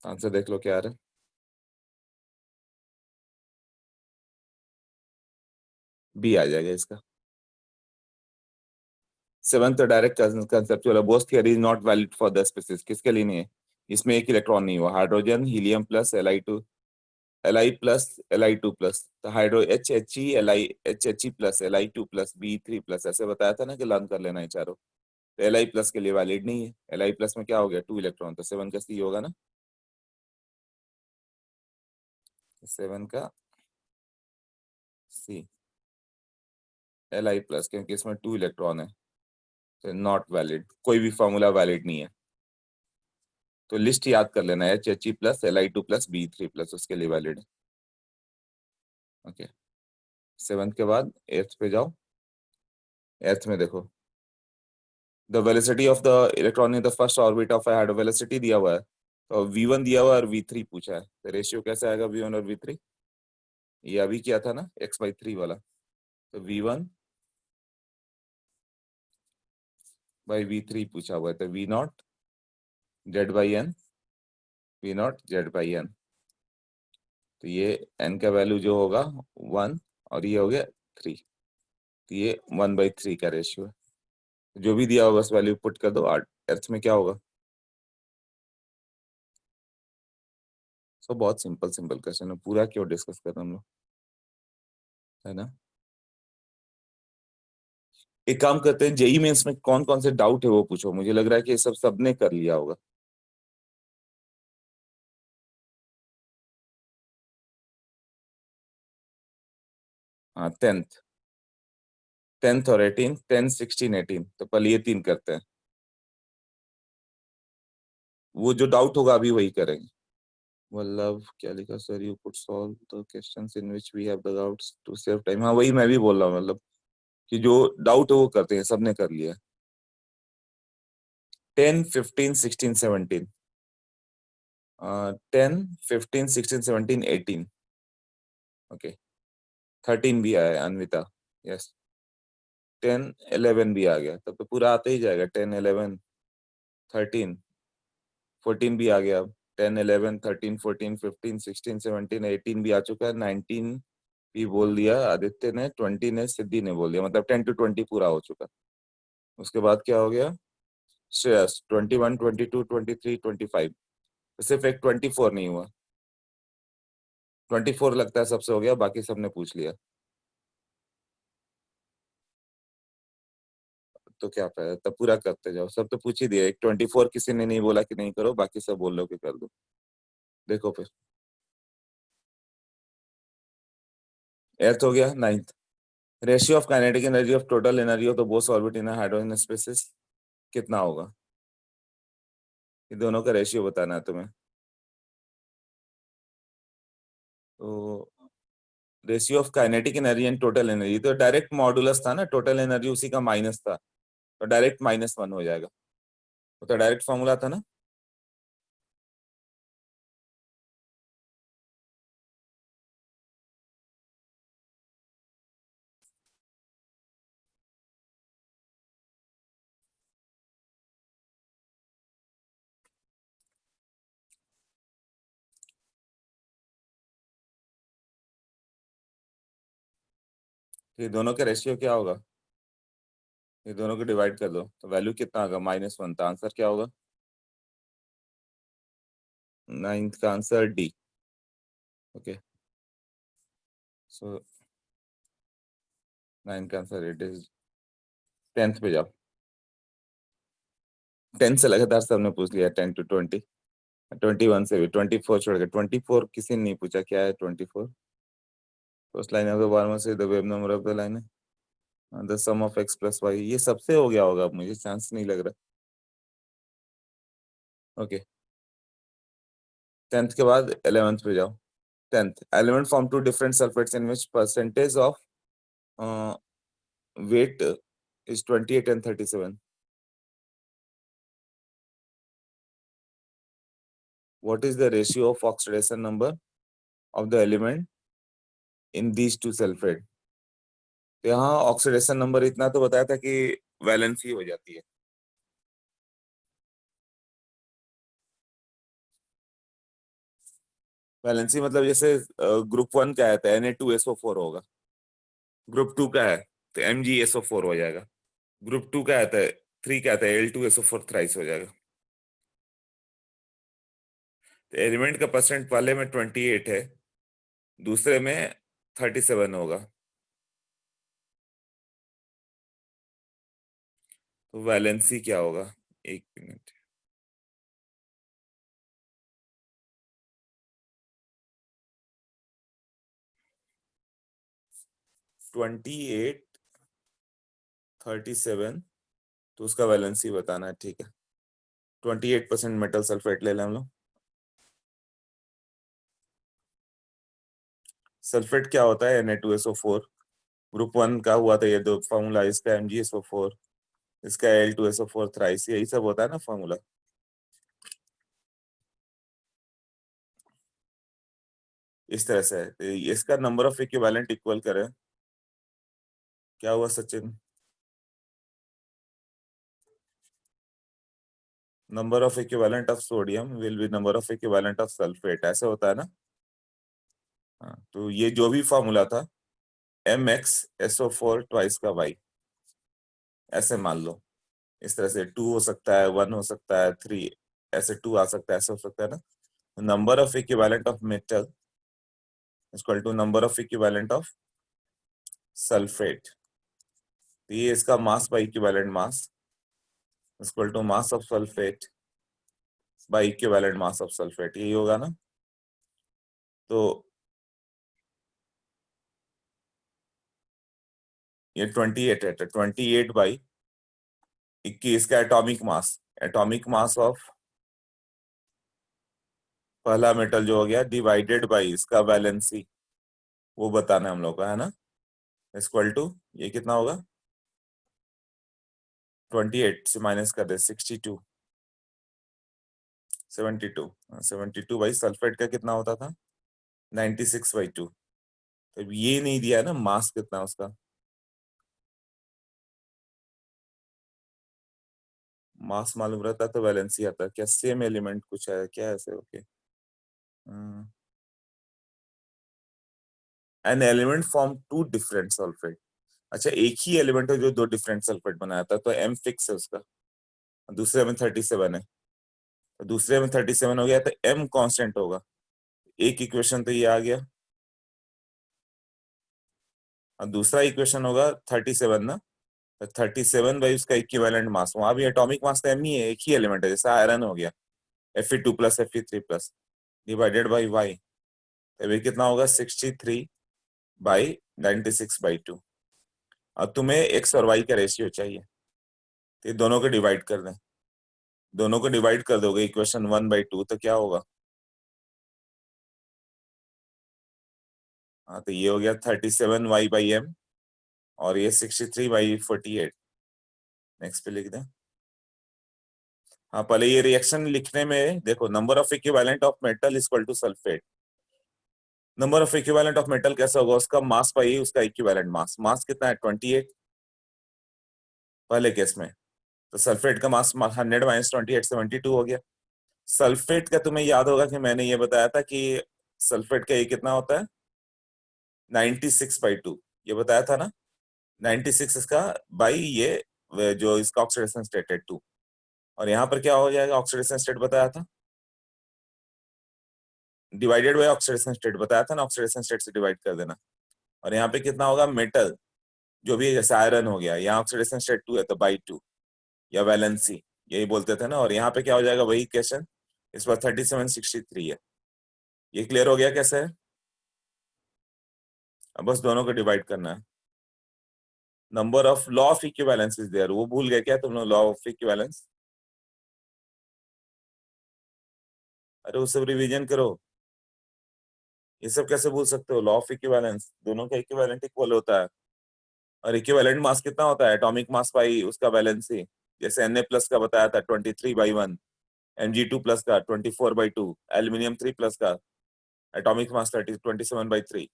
आंसर देख लो क्या आ रहा है। बी आ जाएगा इसका। सेवंथ तो डायरेक्ट कंसेप्चुअल है, both theory is not valid for the species. किसके लिए नहीं है? इसमें एक इलेक्ट्रॉन नहीं हुआ, hydrogen helium plus Li plus Li2 plus, तो hydro HHE Li HHE plus Li2 plus B3 plus, ऐसे बताया था ना कि लर्न कर लेना है चारों। तो Li प्लस के लिए वैलिड नहीं है। Li प्लस में क्या हो गया, 2 इलेक्ट्रॉन, तो 7 का C होगा ना, 7 का C। Li प्लस क्योंकि इसमें 2 इलेक्ट्रॉन है, तो नॉट वैलिड, कोई भी फॉर्मूला वैलिड नहीं है। तो लिस्ट याद कर लेना है, HHE plus Li2 plus B3 plus, उसके लिए वैलिड है। ओके, 7 के बाद 8th पे जाओ। 8th में देखो, the velocity of the electron in the first orbit of hydro velocity दिया हुआ है, तो V1 दिया हुआ है और V3 पूछा है, तो रेशियो कैसे आएगा V1 और V3? ये अभी किया था ना x/3 वाला, तो V1 बाई V3 पूछा हुआ है, तो V0 Z/n, V0 Z/n, तो ये n का वैल्यू जो होगा 1 और ये हो गया 3, तो ये 1/3 का रेशियो है। जो भी दिया होगा बस वैल्यू पुट कर दो। अर्थ में क्या होगा? सो बहुत सिंपल सिंपल क्वेश्चन है, पूरा क्यों डिस्कस कर रहे हम लोग, है ना। एक काम करते हैं, जेई मेंस में कौन कौन से डाउट है वो पूछो, मुझे लग रहा है कि ये सब सबने कर लिया होगा। हाँ, 10th और 18, 10, 16, 18, तो पहले ये 3 करते हैं, वो जो डाउट होगा अभी वही करेंगे। वल्लभ क्या लिखा, sir you could solve the questions in which we have the doubts to save time. हाँ, वही मैं भी बोल रहा हूँ, मतलब कि जो डाउट है वो करते हैं, सबने कर लिया। 10, 15, 16, 17, 10, 15, 16, 17, 18, ओके। 13 भी आया है, अन्विता, यस। 10, 11 भी आ गया, तब तो पूरा आता ही जाएगा। 10, 11, 13, 14 भी आ गया अब। 10, 11, 13, 14, 15, 16, 17, 18 भी आ चुका है। 19 भी बोल दिया आदित्य ने, 20 ने सिद्धि ने बोल दिया, मतलब 10 to 20 पूरा हो चुका। उसके बाद क्या हो गया? श्रेयस 21, 22, 23, 25, सिर्फ एक 24 नहीं हुआ। 24 लगता है सबसे हो गया, बाकी सबने पूछ लिया, तो क्या फायदा, तब पूरा करते जाओ। सब तो पूछ ही दिया, एक 24 किसी ने नहीं बोला कि नहीं करो, बाकी सब बोल लो कि कर दो। देखो फिर, 8th हो गया। 9th, ratio of kinetic energy of total energy of the both orbit in hydrogen species कितना होगा? ये दोनों का रेशियो बताना है तुम्हें। तो ratio of kinetic energy and total energy, तो डायरेक्ट मॉडुलस था ना, टोटल एनर्जी उसी का माइनस था, तो डायरेक्ट -1 हो जाएगा, वो तो डायरेक्ट फॉर्मूला था ना। तो ये दोनों का रेशियो क्या होगा? ये दोनों को डिवाइड कर दो, तो वैल्यू कितना होगा? -1, तो आंसर क्या होगा? 9th का आंसर डी। ओके, सो 9th का आंसर इट इज। 10th पे जाओ। 10 से लगातार सबने पूछ लिया, 10 to 20, 21 से भी, 24 छोड़ के। 24 किसी ने नहीं पूछा, क्या है 24? फर्स्ट लाइन ऑफ द बारहवां से the wave number of the line है the sum of x plus Y, ये सबसे हो गया होगा, अब मुझे चांस नहीं लग रहा। ओके, 10th के बाद 11th पे जाओ। 10th, element form two different sulfates in which percentage of weight is 28 and 37. What is the ratio of oxidation number of the element in these two sulfate? तो यहाँ ऑक्सीडेशन नंबर इतना तो बताया था कि वैलेंसी हो जाती है। वैलेंसी मतलब जैसे ग्रुप 1 का है तो Na2SO4 होगा, ग्रुप 2 का है तो MgSO4 हो जाएगा, ग्रुप 2 का है तो 3 का है तो Al2SO4 थ्राइस हो जाएगा। तो एलिमेंट का परसेंट पहले में 28 है, दूसरे में 37 होगा। तो वैलेंसी क्या होगा, एक मिनट, ट्वेंटी एट 37, तो उसका वैलेंसी बताना है, ठीक है। 28% मेटल सल्फेट ले लें हम लोग। सल्फेट क्या होता है, Na2SO4, ग्रुप 1 का हुआ था ये दो फॉर्मूला, इसका MgSO4, इसका Al2SO4 थ्राइस, यही सब होता है ना फॉर्मूला। इस तरह से है। तो इसका नंबर ऑफ इक्विवेलेंट इक्वल करें, क्या हुआ Sachin, number of equivalent of sodium will be number of equivalent of sulphate, ऐसे होता है ना। हाँ, तो ये जो भी फॉर्मूला था MxSO4 ट्वाइस का y, ऐसे मान लो। इस तरह से 2 हो सकता है, 1 हो सकता है, 3, ऐसे 2 आ सकता है, ऐसे हो सकता है ना। Number of equivalent of metal equal to number of equivalent of sulphate. तो ये इसका mass by equivalent mass equal to mass of sulphate by equivalent mass of sulphate, यही होगा ना। तो ये 28 है, तो 28 बाई 21 का एटॉमिक मास ऑफ पहला मेटल जो हो गया डिवाइडेड बाई इसका वैलेंसी, वो बताना है हम लोग का, है ना। इक्वल टू ये कितना होगा, 28 से माइनस कर दे 62, 72, 72 बाई सल्फेट का कितना होता था 96/2। तो ये नहीं दिया है ना मास कितना उसका, मास मालूम रहता तो वैलेंसी आता, क्या सेम एलिमेंट कुछ है क्या ऐसे, okay. An element form two different sulphate, अच्छा एक ही एलिमेंट है जो दो डिफरेंट सल्फेट बनाया था, तो M फिक्स है उसका, दूसरे में 37 है, तो दूसरे में 37 हो गया तो M कांस्टेंट होगा। एक इक्वेशन तो ये आ गया, और दूसरा इक्वेशन होगा 37 ना, तो 37 बाई उसका इक्विवेलेंट मास, वहां भी एटॉमिक मास तो M ही है, एक ही एलिमेंट है, जैसे आयरन हो गया Fe2 plus Fe3 plus divided by y, तो ये कितना होगा 63/96/2। अब तुम्हें x और y का रेशियो चाहिए, तो ये दोनों को डिवाइड कर दें, दोनों को डिवाइड कर दोगे इक्वेशन 1/2, तो क्या होगा, हाँ तो ये हो गया 37y/m, और ये 63/48। नेक्स्ट पे लिख दें। हाँ पहले ये रिएक्शन लिखने में देखो, number of equivalent of metal equal to sulphate, number of equivalent of metal कैसा होगा, उसका मास पाई उसका इक्विवेलेंट मास, मास कितना है 28 पहले केस में, तो सल्फेट का मास 100 - 28 72 हो गया। सल्फेट का तुम्हें याद होगा कि मैंने ये बताया था कि सल्फेट का ये कितना होता है 96/2, ये बताया था ना, 96 इसका बाई ये जो इसका ऑक्सीडेशन स्टेट है 2, और यहाँ पर क्या हो जाएगा, ऑक्सीडेशन स्टेट बताया था डिवाइडेड बाय ऑक्सीडेशन स्टेट बताया था ना, ऑक्सीडेशन स्टेट से डिवाइड कर देना, और यहाँ पे कितना होगा मेटल जो भी है, जैसे आयरन हो गया, यहाँ ऑक्सीडेशन स्टेट 2 है तो बाई 2, या वैलेंसी यही बोलते थे ना, और यहाँ पे क्या हो जाएगा वही क्वेश्चन, इस बार 3763 है। ये क्लियर हो गया कैसे है, अब बस दोनों को डिवाइड करना है। Number of law of equivalence is there, वो भूल गए क्या तुम लोग, लॉ ऑफ इक्विवेलेंस, अरे वो सब रिवीजन करो, ये सब कैसे भूल सकते हो, लॉ ऑफ इक्विवेलेंस, दोनों का इक्विवेलेंट इक्वल होता है, और इक्विवेलेंट मास कितना होता है एटॉमिक मास बाई उसका वैलेंसी, जैसे Na प्लस का बताया था 23/1, Mg2 प्लस का 24/2, एल्यूमिनियम 3 प्लस का एटॉमिक मास 27/3।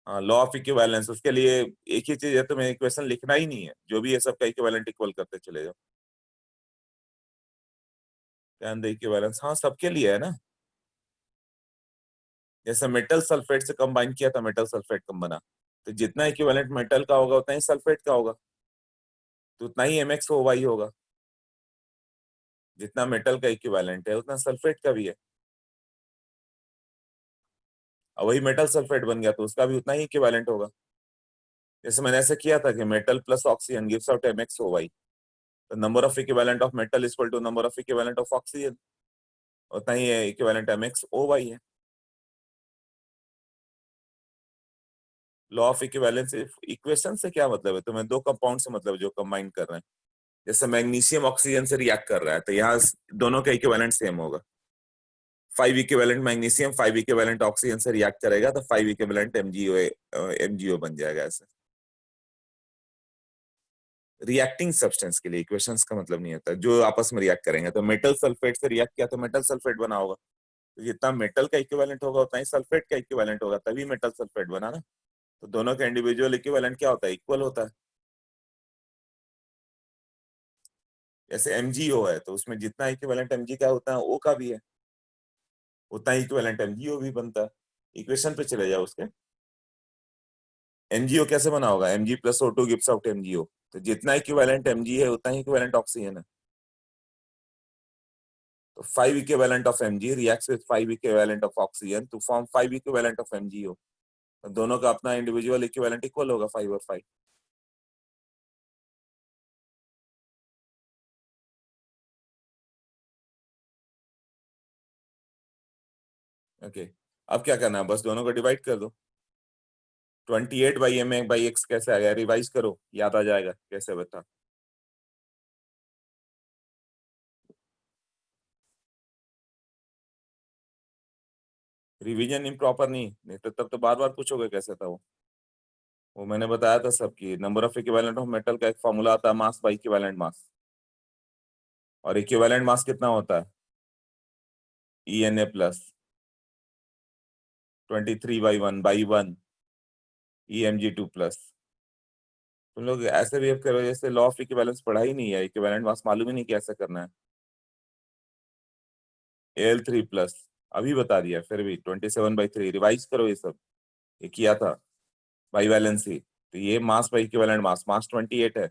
हाँ, लॉ ऑफ इक्विवेलेंस, उसके लिए एक ही चीज है, तुम्हें इक्वेशन लिखना ही नहीं है, जो भी है सबका इक्विवेलेंट इक्वल करते चले जाओ। कैन द इक्विवेलेंस, हाँ सबके लिए है ना। जैसे मेटल सल्फेट से कंबाइन किया था, मेटल सल्फेट कम बना, तो जितना इक्विवेलेंट मेटल का होगा उतना ही सल्फेट का होगा, तो उतना ही MxO होगा। जितना मेटल का इक्विवेलेंट है उतना सल्फेट का भी है, और वही मेटल सल्फेट बन गया तो उसका भी उतना ही इक्विवेलेंट होगा। जैसे मैंने ऐसे किया था कि metal plus oxygen gives out MxO, तो number of equivalent of metal equal to number of equivalent of oxygen, उतना ही इक्विवेलेंट MxO है। लॉ ऑफ इक्विवेलेंस इक्वेशन से क्या मतलब है, तुम्हें दो कंपाउंड से मतलब जो कंबाइन कर रहे हैं। जैसे मैग्नीशियम ऑक्सीजन से रिएक्ट कर रहा है, तो यहाँ दोनों का इक्विवेलेंट सेम होगा। 5 इक्विवेलेंट मैग्नीशियम 5 इक्विवेलेंट ऑक्सीजन से रिएक्ट करेगा तो 5 इक्विवेलेंट MgO बन जाएगा। ऐसे रिएक्टिंग सब्सटेंस के लिए इक्वेशंस का मतलब नहीं होता, जो आपस में रिएक्ट करेंगे। तो मेटल सल्फेट से रिएक्ट किया तो मेटल सल्फेट बना होगा, तो जितना मेटल का इक्विवेलेंट होगा उतना ही सल्फेट का इक्विवेलेंट होगा, तभी मेटल सल्फेट बना ना। तो दोनों का इंडिविजुअल इक्विवेलेंट क्या होता है, इक्वल होता है। जैसे MgO है तो उसमें जितना इक्विवेलेंट Mg का होता है O का भी है, उतना ही इक्विवेलेंट MgO भी बनता है। इक्वेशन पे चले जाओ उसके। MgO कैसे बना होगा, Mg plus O2 gives out MgO, तो जितना इक्विवेलेंट Mg है उतना ही इक्विवेलेंट ऑक्सीजन है। तो 5 equivalent of Mg reacts with 5 equivalent of oxygen to form 5 equivalent of MgO, तो दोनों का अपना इंडिविजुअल इक्विवेलेंट इक्वल होगा 5 और 5। ओके, अब क्या करना है, बस दोनों को डिवाइड कर दो। 28/m/x कैसे आ गया, रिवाइज करो, याद आ जाएगा कैसे, बता। रिवीजन इम्प्रॉपर नहीं तो तब तो बार बार पूछोगे कैसे था वो मैंने बताया था सबकी। Number of equivalent of metal का एक फॉर्मूला आता है, मास बाई इक्विवेलेंट मास, और इक्विवेलेंट मास कितना होता है, ENA प्लस 23/1/1 EMG2 प्लस। तुम लोग ऐसे बिहेव करो जैसे लॉ ऑफ इक्विवेलेंस पढ़ा ही नहीं है, इक्विवेलेंट मास मालूम ही नहीं कैसे करना है। Al3 प्लस अभी बता दिया, फिर भी 27/3 रिवाइज करो ये सब, ये किया था बाई वैलेंसी। तो ये मास बाई इक्विवेलेंट मास, मास 28 है।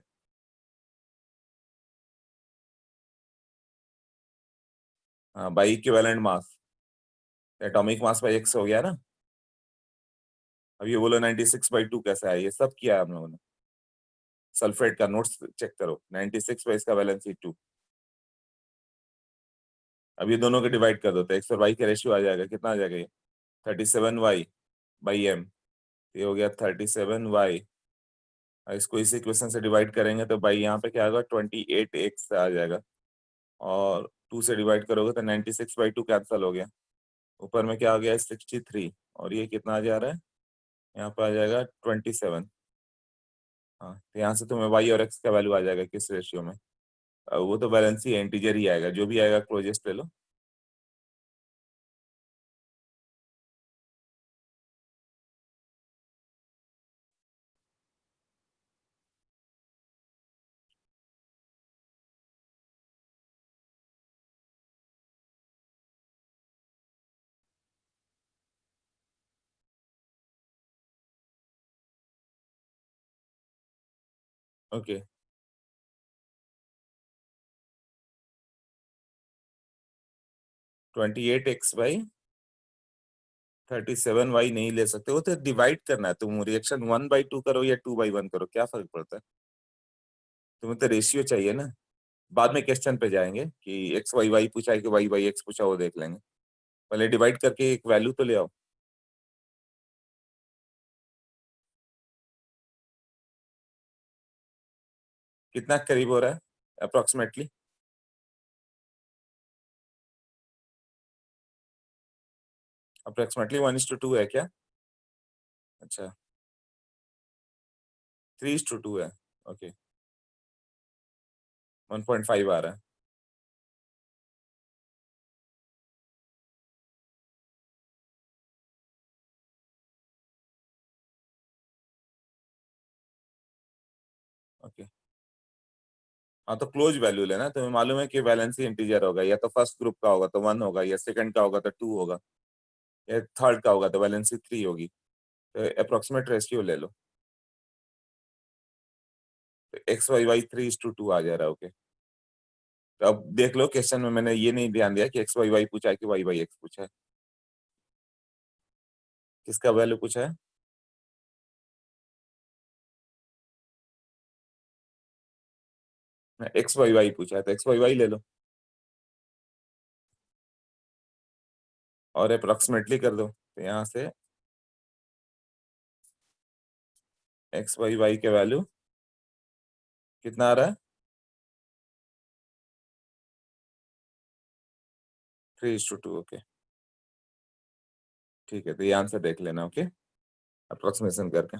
हाँ, by equivalent mass, atomic mass by x हो गया ना। अब ये बोलो 96/2 कैसा है, ये सब किया है हम लोगों ने। सल्फेट का नोट्स चेक करो, 96 बाई इसका वैलेंसी 2। अब ये दोनों को डिवाइड कर दो तो x और y का रेशियो आ जाएगा, कितना आ जाएगा ये 37y/m, ये हो गया 37y। इसको इस इक्वेशन से डिवाइड करेंगे तो भाई यहाँ पे क्या होगा 28x आ जाएगा, और 2 से डिवाइड करोगे तो 96/2 कैंसिल हो गया। ऊपर में क्या हो गया 63, और ये कितना आ जा रहा है, यहाँ पे आ जाएगा 27। हाँ, तो यहाँ से तुम्हें y और x का वैल्यू आ जाएगा किस रेशियो में। वो तो बैलेंस ही है, इंटीजर ही आएगा, जो भी आएगा क्लोजेस्ट ले लो। ओके, 28x/37y नहीं ले सकते, वो तो डिवाइड करना है। तुम रिएक्शन 1/2 करो या 2/1 करो, क्या फर्क पड़ता है, तुम्हें तो रेशियो चाहिए ना। बाद में क्वेश्चन पे जाएंगे कि x/y पूछा है कि y/x पूछा, वो देख लेंगे। पहले डिवाइड करके एक वैल्यू तो ले आओ। कितना करीब हो रहा है अप्रोक्सीमेटली, अप्रोक्सीमेटली 1:2 है क्या। अच्छा, 3:2 है। ओके, 1.5 आ रहा है। हाँ तो क्लोज वैल्यू लेना, तुम्हें मालूम है कि वैलेंसी इंटीजर होगा, या तो फर्स्ट ग्रुप का होगा तो 1 होगा, या सेकंड का होगा तो 2 होगा, या थर्ड का होगा तो वैलेंसी 3 होगी। तो अप्रोक्सीमेट रेशियो ले लो, तो XYY 3:2 आ जा रहा है। ओके, तो अब देख लो क्वेश्चन में मैंने ये नहीं ध्यान दिया कि XYY पूछा है कि YYX पूछा है, किसका वैल्यू पूछा है। XYY पूछा है तो XYY ले लो और अप्रोक्सीमेटली कर दो, तो यहाँ से XYY के वैल्यू कितना आ रहा है, 3:2। ओके ठीक है, तो ये आंसर देख लेना। ओके, अप्रोक्सीमेशन करके।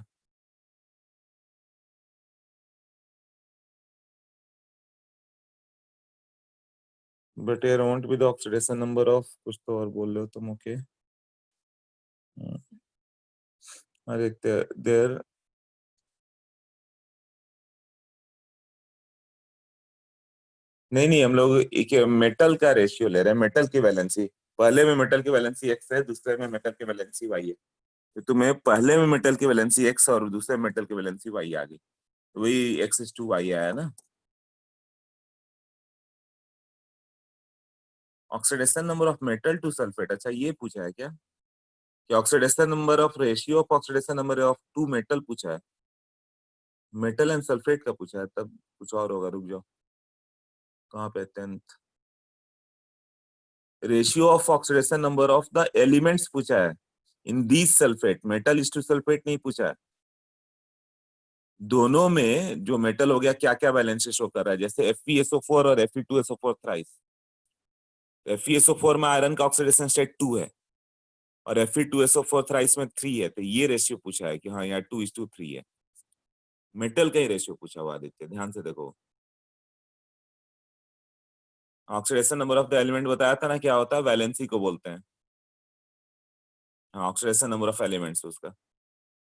But here won't be the oxidation number of, कुछ तो और बोल रहे हो तुम। ओके अरे देर, नहीं नहीं, हम लोग एक मेटल का रेशियो ले रहे हैं, मेटल की वैलेंसी। पहले में मेटल की वैलेंसी एक्स है, दूसरे में मेटल की वैलेंसी वाई है, तो तुम्हें पहले में मेटल की वैलेंसी एक्स और दूसरे में मेटल की वैलेंसी वाई आ गई, तो वही X:2 आया ना। Oxidation number of metal two sulphate, अच्छा ये पूछा है क्या कि oxidation number of ratio of oxidation number of two metal पूछा है, मेटल एंड सल्फेट का पूछा है, तब कुछ और होगा। रुक जाओ, कहाँ पे 10th, ratio of oxidation number of the elements पूछा है in these sulphate, metal is to sulphate नहीं पूछा है। दोनों में जो मेटल हो गया क्या क्या बैलेंस शो कर रहा है, जैसे FeSO4 और Fe2SO4 थ्राइस। FeSO4 में आयरन का ऑक्सीडेशन स्टेट 2 है और Fe2SO4 थ्राइस में 3 है, तो ये रेशियो पूछा है कि हाँ यहाँ 2:3 है। मेटल का ही रेशियो पूछा हुआ आदित्य, ध्यान से देखो। Oxidation number of the element बताया था ना, क्या होता है, वैलेंसी को बोलते हैं। हाँ, ऑक्सीडेशन नंबर ऑफ एलिमेंट्स उसका,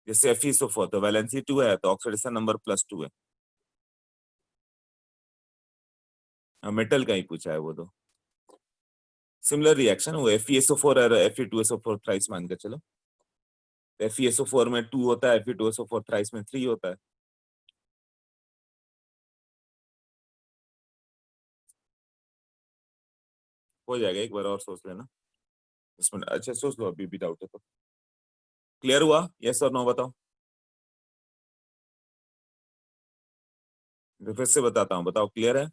जैसे FeSO4 तो वैलेंसी 2 है तो ऑक्सीडेशन नंबर +2 है। हाँ, मेटल का ही पूछा है वो तो। सिमिलर रिएक्शन वो FeSO4 और Fe2SO4 थ्राइस मान के चलो, FeSO4 में 2 होता है, Fe2SO4 थ्राइस में 3 होता है। हो जाएगा, एक बार और सोच लेना इसमें। अच्छा सोच लो, अभी भी डाउट है तो। क्लियर हुआ, यस और नो बताओ। तो फिर से बताता हूँ, बताओ क्लियर है।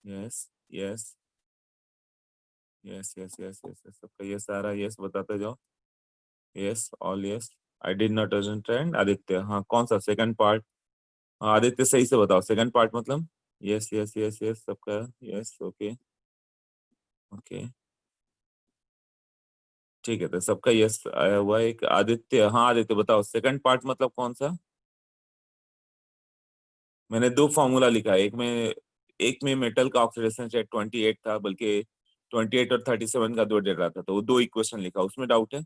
Yes yes yes yes yes yes, सबका यस आ रहा है, यस बताते जाओ। Yes all yes. I did not understand Aditya, हाँ कौन सा सेकंड पार्ट। हाँ आदित्य सही से बताओ, सेकंड पार्ट मतलब। यस यस यस यस सबका यस। ओके ओके ठीक है, तो सबका यस आया हुआ है। एक आदित्य, हाँ आदित्य बताओ सेकंड पार्ट मतलब कौन सा। मैंने दो फॉर्मूला लिखा है, एक में मेटल का ऑक्सीडेशन स्टेट 28 था, बल्कि 28 और 37 का दो दे रहा था, तो वो दो इक्वेशन लिखा, उसमें डाउट है।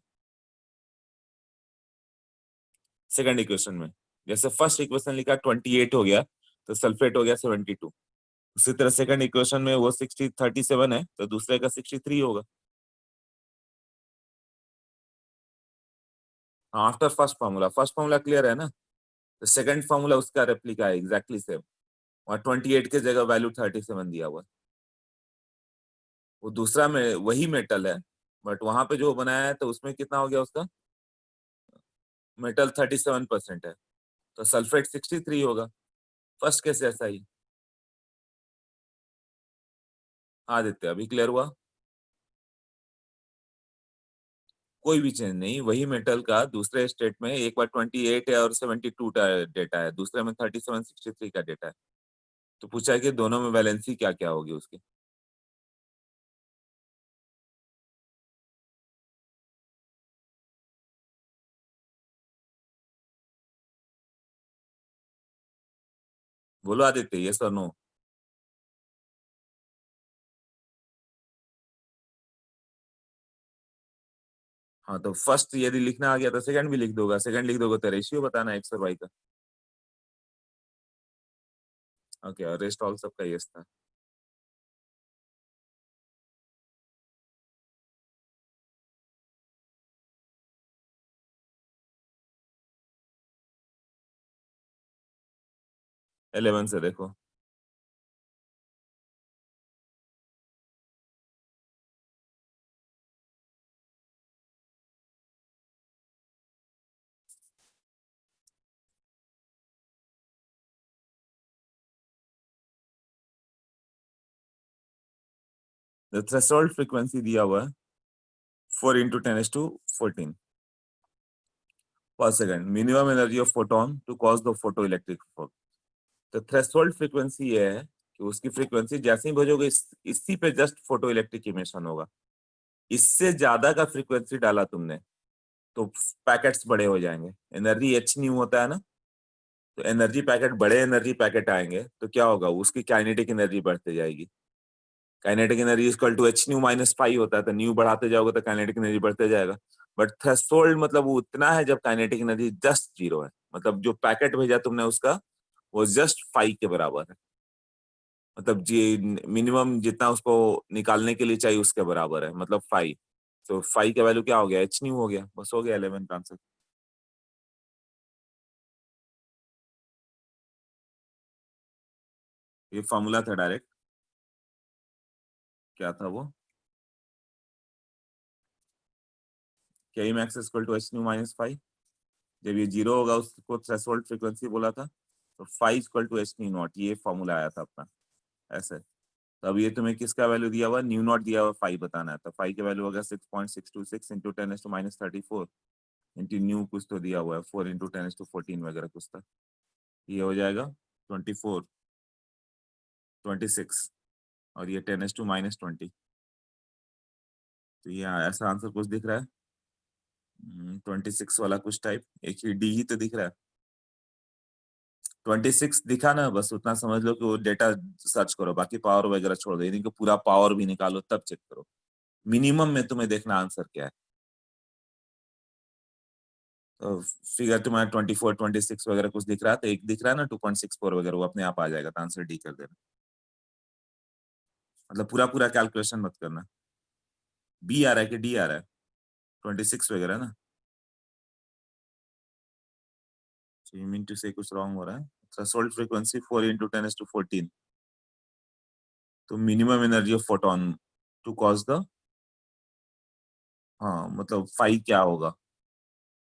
सेकंड इक्वेशन में जैसे फर्स्ट इक्वेशन लिखा 28 हो गया तो सल्फेट हो गया 72, उसी तरह सेकंड इक्वेशन में वो 37 है तो दूसरे का 63 होगा। आफ्टर फर्स्ट फार्मूला क्लियर है ना, तो सेकंड फार्मूला उसका रेप्लिका है एग्जैक्टली सेम, और 28 के जगह वैल्यू 37 दिया हुआ है। वो दूसरा में वही मेटल है, बट वहां पे जो बनाया है तो उसमें कितना हो गया उसका, मेटल 37% है तो सल्फेट 63 होगा। फर्स्ट केस ऐसा ही। हाँ आदित्य अभी क्लियर हुआ। कोई भी चेंज नहीं, वही मेटल का दूसरे स्टेट में एक बार 28 है और 72 का डेटा है, दूसरे में 37 63 का डेटा है, तो पूछा है कि दोनों में वैलेंसी क्या क्या होगी उसकी। बोलो आदित्य यस और नो। हाँ तो फर्स्ट यदि लिखना आ गया तो सेकंड भी लिख दोगा, सेकंड लिख दोगे तो रेशियो बताना एक्स और वाई का। ओके, और रेस्ट ऑल सबका यस था। इलेवन से देखो, द थ्रेशोल्ड फ्रीक्वेंसी दिया हुआ है 4 into 10⁻14 per second, minimum energy of photon to cause the photoelectric effect। तो थ्रेशोल्ड फ्रीक्वेंसी ये है कि उसकी फ्रीक्वेंसी जैसे ही भेजोगे इसी पे जस्ट फोटो इलेक्ट्रिक इमिशन होगा। इससे ज्यादा का फ्रीक्वेंसी डाला तुमने तो पैकेट्स बड़े हो जाएंगे। एनर्जी एच न्यू होता है ना, तो एनर्जी पैकेट, बड़े एनर्जी पैकेट आएंगे तो क्या होगा, उसकी काइनेटिक एनर्जी बढ़ती जाएगी। Kinetic energy equal to H nu minus phi होता है, तो न्यू बढ़ाते जाओगे तो काइनेटिक एनर्जी बढ़ते जाएगा। बट थ्रेशोल्ड मतलब वो उतना है जब काइनेटिक एनर्जी जस्ट जीरो है, मतलब जो पैकेट भेजा तुमने उसका वो जस्ट 5 के बराबर है, मतलब जी मिनिमम जितना उसको निकालने के लिए चाहिए उसके बराबर है, मतलब 5। तो 5 का वैल्यू क्या हो गया, एच न्यू हो गया, बस हो गया 11 का आंसर। ये फॉर्मूला था डायरेक्ट, क्या था वो, K max equal to H nu minus 5। जब ये जीरो होगा उसको थ्रेशोल्ड फ्रीक्वेंसी बोला था, तो 5 equal to H nu naught, ये फॉर्मूला आया था अपना ऐसे। तो अब ये तुम्हें किसका वैल्यू दिया हुआ, न्यू नॉट दिया हुआ 5 बताना है, तो 5 का वैल्यू होगा 6.626 इंटू 10⁻−34 इंटू न्यू कुछ तो दिया हुआ है 4 इंटू 10⁻14 वगैरह कुछ था, ये हो जाएगा 24, 26 और ये 10⁻−20। तो ये ऐसा आंसर कुछ दिख रहा है 26 वाला कुछ टाइप, एक ही डी ही तो दिख रहा है। 26 दिखा ना, बस उतना समझ लो कि वो डेटा सर्च करो, बाकी पावर वगैरह छोड़ दो, यानी कि पूरा पावर भी निकालो तब चेक करो। मिनिमम में तुम्हें देखना आंसर क्या है। तो फिगर तुम्हारा 24 26 वगैरह कुछ दिख रहा है, तो एक दिख रहा है ना 2.64 वगैरह, वो अपने आप आ जाएगा, तो आंसर डी कर देना। मतलब पूरा पूरा कैलकुलेशन मत करना। बी आ रहा है कि डी आ रहा है, 26 वगैरह ना, so you mean to say कुछ रॉन्ग हो रहा है। थ्रेशोल्ड फ्रीक्वेंसी 4 into 10⁻14, तो minimum energy of photon to cause the, हाँ मतलब 5 क्या होगा,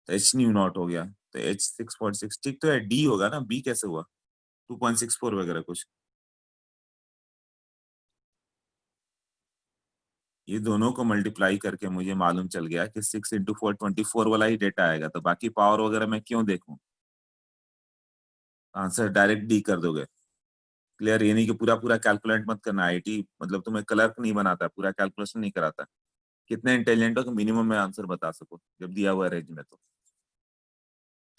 तो एच न्यू नॉट हो गया, तो एच 6.6 ठीक तो है, डी होगा ना, बी कैसे हुआ 2.64 वगैरह कुछ। ये दोनों को मल्टीप्लाई करके मुझे मालूम चल गया कि 6 इंटू 4 24 वाला ही डेटा आएगा, तो बाकी पावर वगैरह मैं क्यों देखूं, आंसर डायरेक्ट डी कर दोगे। क्लियर, ये नहीं कि पूरा पूरा कैलकुलेट मत करना, आईटी मतलब तुम्हें क्लर्क नहीं बनाता, पूरा कैलकुलेशन नहीं कराता। कितने इंटेलिजेंट हो कि मिनिमम में आंसर बता सको जब दिया हुआ रेंज में, तो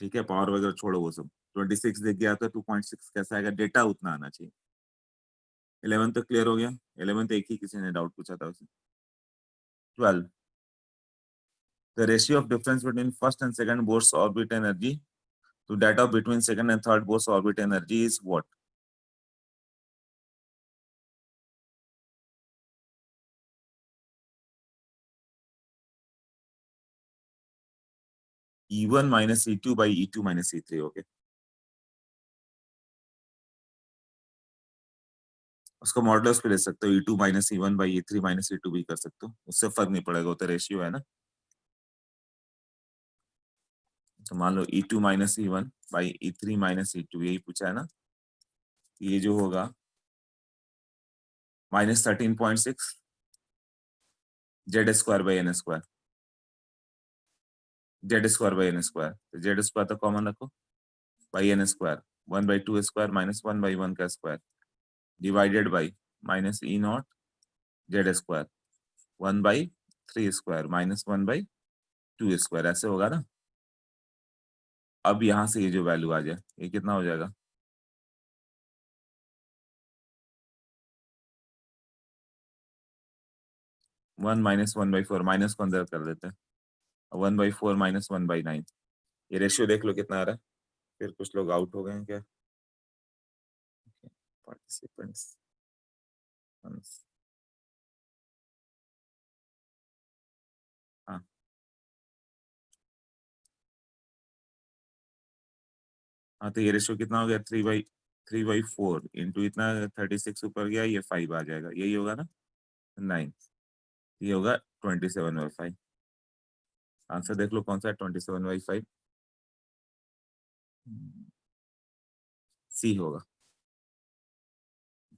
ठीक है, पावर वगैरह छोड़ो वो सब। 26 दिख गया तो 2.6 कैसा आएगा, डेटा उतना आना चाहिए। 11 तो क्लियर हो गया, 11 तो एक ही किसी ने डाउट पूछा था उसे। 12, the ratio of difference between first and second Bohr's orbit energy to that of between second and third Bohr's orbit energy is what? E1 minus E2 by E2 minus E3, okay? उसको मॉडुलस पे ले सकते हो, E2 minus E1 by E3 minus E2 भी कर सकते हो, उससे फर्क नहीं पड़ेगा, वो तो रेशियो है ना। तो मान लो E2 minus E1 by E3 minus E2, यही पूछा है ना, ये जो होगा -13.6 Z² by N², Z² by N², तो Z² तो कॉमन रखो, बाई N², 1/2² माइनस 1/1 का square divided by -E0 Z², 1/3² minus 1/2², ऐसे होगा ना। अब यहां से ये जो वैल्यू आ जाए, ये कितना हो जाएगा, 1 माइनस 1/4, माइनस को अंदर कर देते हैं, 1/4 माइनस 1/9। ये रेशियो देख लो कितना आ रहा है, फिर कुछ लोग आउट हो गए हैं क्या। participants. हाँ हाँ, तो ये रेशियो कितना हो गया, 3/4 इंटू इतना 36 ऊपर गया, ये 5 आ जाएगा, यही होगा ना 9, ये होगा 27/5। आंसर देख लो कौन सा है 27/5, सी होगा।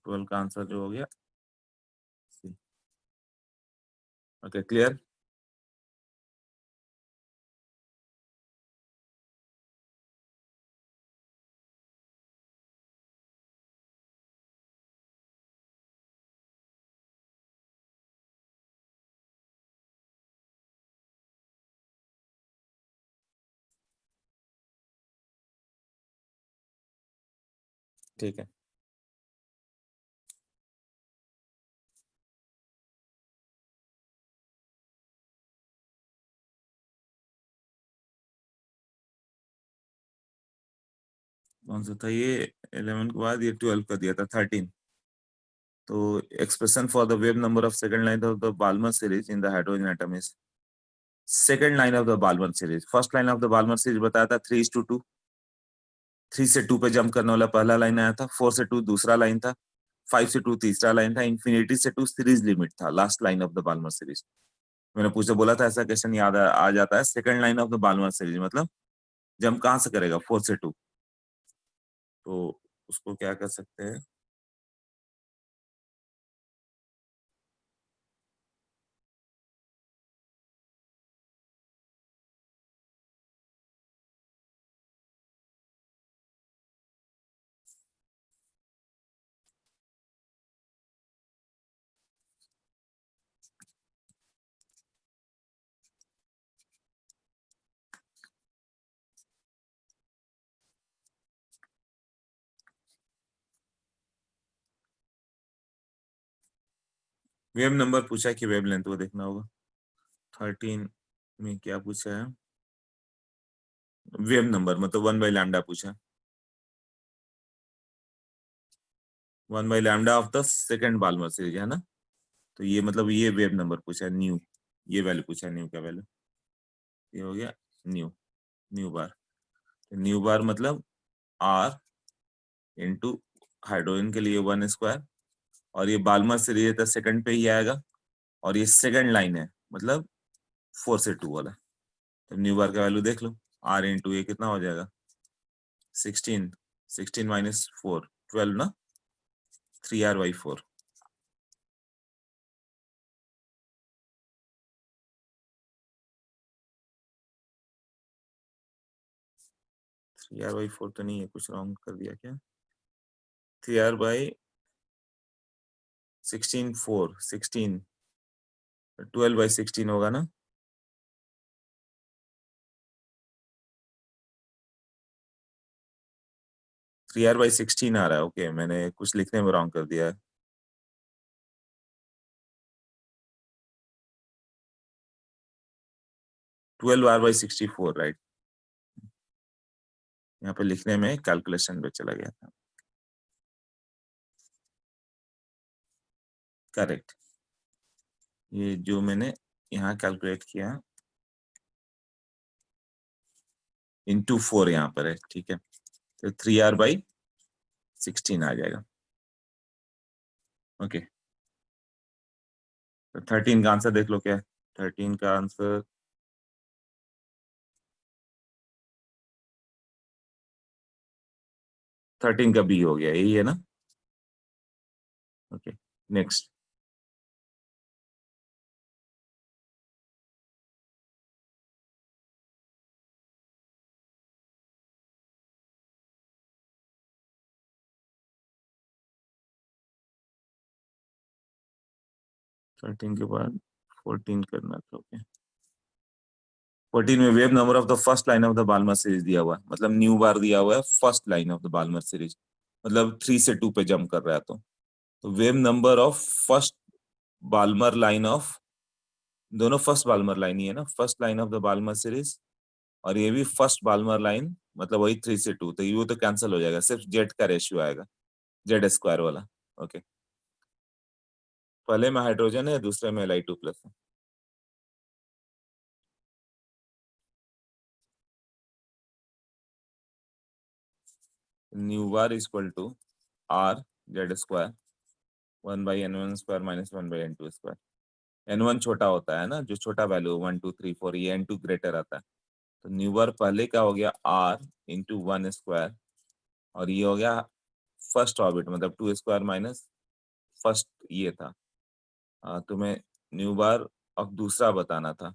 12 का आंसर जो हो गया सी। Okay clear. ठीक है, कौन सा था ये, 11 के बाद ये 12 का दिया था 13। तो expression for the wave number of second line of the Balmer series in the hydrogen atom is, second line of the Balmer series, first line of the Balmer series बताया था 3:2, 3 से 2 पे जंप करने वाला पहला लाइन आया था, 4 से 2 दूसरा लाइन था, 5 से 2 तीसरा लाइन था, इंफिनिटी से 2 सीरीज लिमिट था, last line of the Balmer series. मैंने पूछा बोला था ऐसा क्वेश्चन याद आ जाता है, second line of the Balmer series मतलब जंप कहां से करेगा, 4 से 2, तो उसको क्या कर सकते हैं, वेव नंबर पूछा कि वेव लेंथ, वो देखना होगा। 13 में क्या पूछा है, वेव नंबर मतलब 1/λ पूछा, 1/λ of the second Balmer series है ना, तो ये मतलब ये वेव नंबर पूछा है, न्यू, ये वैल्यू पूछा है, न्यू का वैल्यू ये हो गया न्यू, न्यू बार। तो न्यू बार मतलब आर इंटू हाइड्रोजन के लिए 1² और ये बाल्मर सीरीज है तो सेकंड पे ही आएगा, और ये सेकंड लाइन है मतलब 4 से 2 वाला। तो न्यू बार का वैल्यू देख लो, आर इंटू ये कितना हो जाएगा 16, 16 माइनस 4 12 ना, 3r/4। 3r/4 तो नहीं है, कुछ रॉन्ग कर दिया क्या, 3r/16 4 16 12/16 होगा ना, 3r/16 आ रहा है, ओके मैंने कुछ लिखने में रॉन्ग कर दिया है। 12r/64 राइट, यहाँ पे लिखने में कैलकुलेशन पे चला गया था, करेक्ट। ये जो मैंने यहाँ कैलकुलेट किया इंटू 4 यहाँ पर है, ठीक है, तो 3r/16 आ जाएगा। ओके, तो 13 का आंसर देख लो क्या है, 13 का आंसर 13 का बी हो गया, यही है ना। ओके नेक्स्ट, थर्टीन के बाद 14 करना था, ओके। 14 में wave number of the first line of the Balmer series दिया हुआ है, मतलब न्यू बार दिया हुआ है first line of the Balmer series, मतलब 3 से 2 पे जंप कर रहा है, तो wave number of first Balmer line of, दोनों फर्स्ट बाल्मर लाइन ही है ना, first line of the Balmer series और ये भी फर्स्ट बाल्मर लाइन, मतलब वही 3 से 2, तो ये वो तो कैंसिल हो जाएगा, सिर्फ जेट का रेशियो आएगा, जेड स्क्वायर वाला। ओके, पहले में हाइड्रोजन है, दूसरे में Li2+ है। Nu bar equal to R Z square 1/n1² minus 1/n2²। n1 छोटा होता है ना, जो छोटा वैल्यू 1 2 3 4, ये n2 ग्रेटर आता है। तो न्यू बार पहले का हो गया r इंटू 1², और ये हो गया फर्स्ट ऑर्बिट, मतलब 2² माइनस फर्स्ट ये था। तुम्हें न्यू बार अब दूसरा बताना था।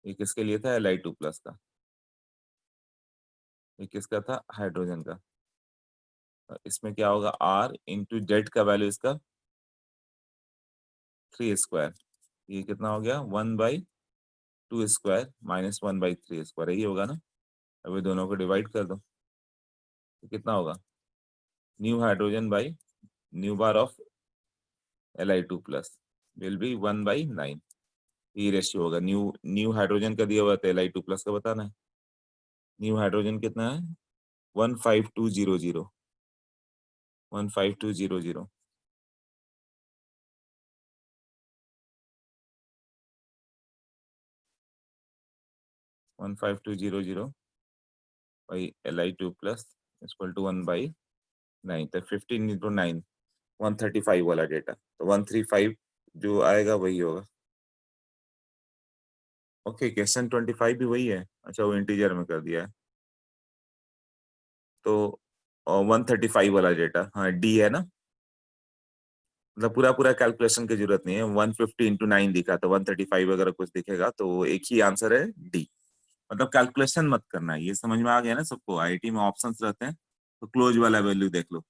ये किसके लिए था? Li2+ का। ये किसका था? हाइड्रोजन का। इसमें क्या होगा? r इंटू जेड का वैल्यू इसका 3²। ये कितना हो गया? 1/2² माइनस 1/3², यही होगा ना। अभी दोनों को डिवाइड कर दो तो कितना होगा? New hydrogen by new bar of Li2+ will be 1/9। ये रेशियो होगा। न्यू न्यू हाइड्रोजन का दिया हुआ था, Li2+ का बताना है। न्यू हाइड्रोजन कितना है? 15200। 15200 15200 बाई Li2+ इक्वल टू 1/9। तो 15 इंटू 9 135 वाला डेटा, तो 135 जो आएगा वही होगा। ओके, क्वेश्चन 25 भी वही है। अच्छा, वो इंटीजर में कर दिया है तो 135 वाला डेटा, हाँ डी है ना। मतलब पूरा पूरा कैलकुलेशन की जरूरत नहीं है। 150 इंटू 9 दिखा तो 135 अगर कुछ दिखेगा तो एक ही आंसर है डी। मतलब कैलकुलेशन मत करना है। ये समझ में आ गया ना सबको? आईआईटी में ऑप्शंस रहते हैं तो क्लोज वाला वैल्यू देख लो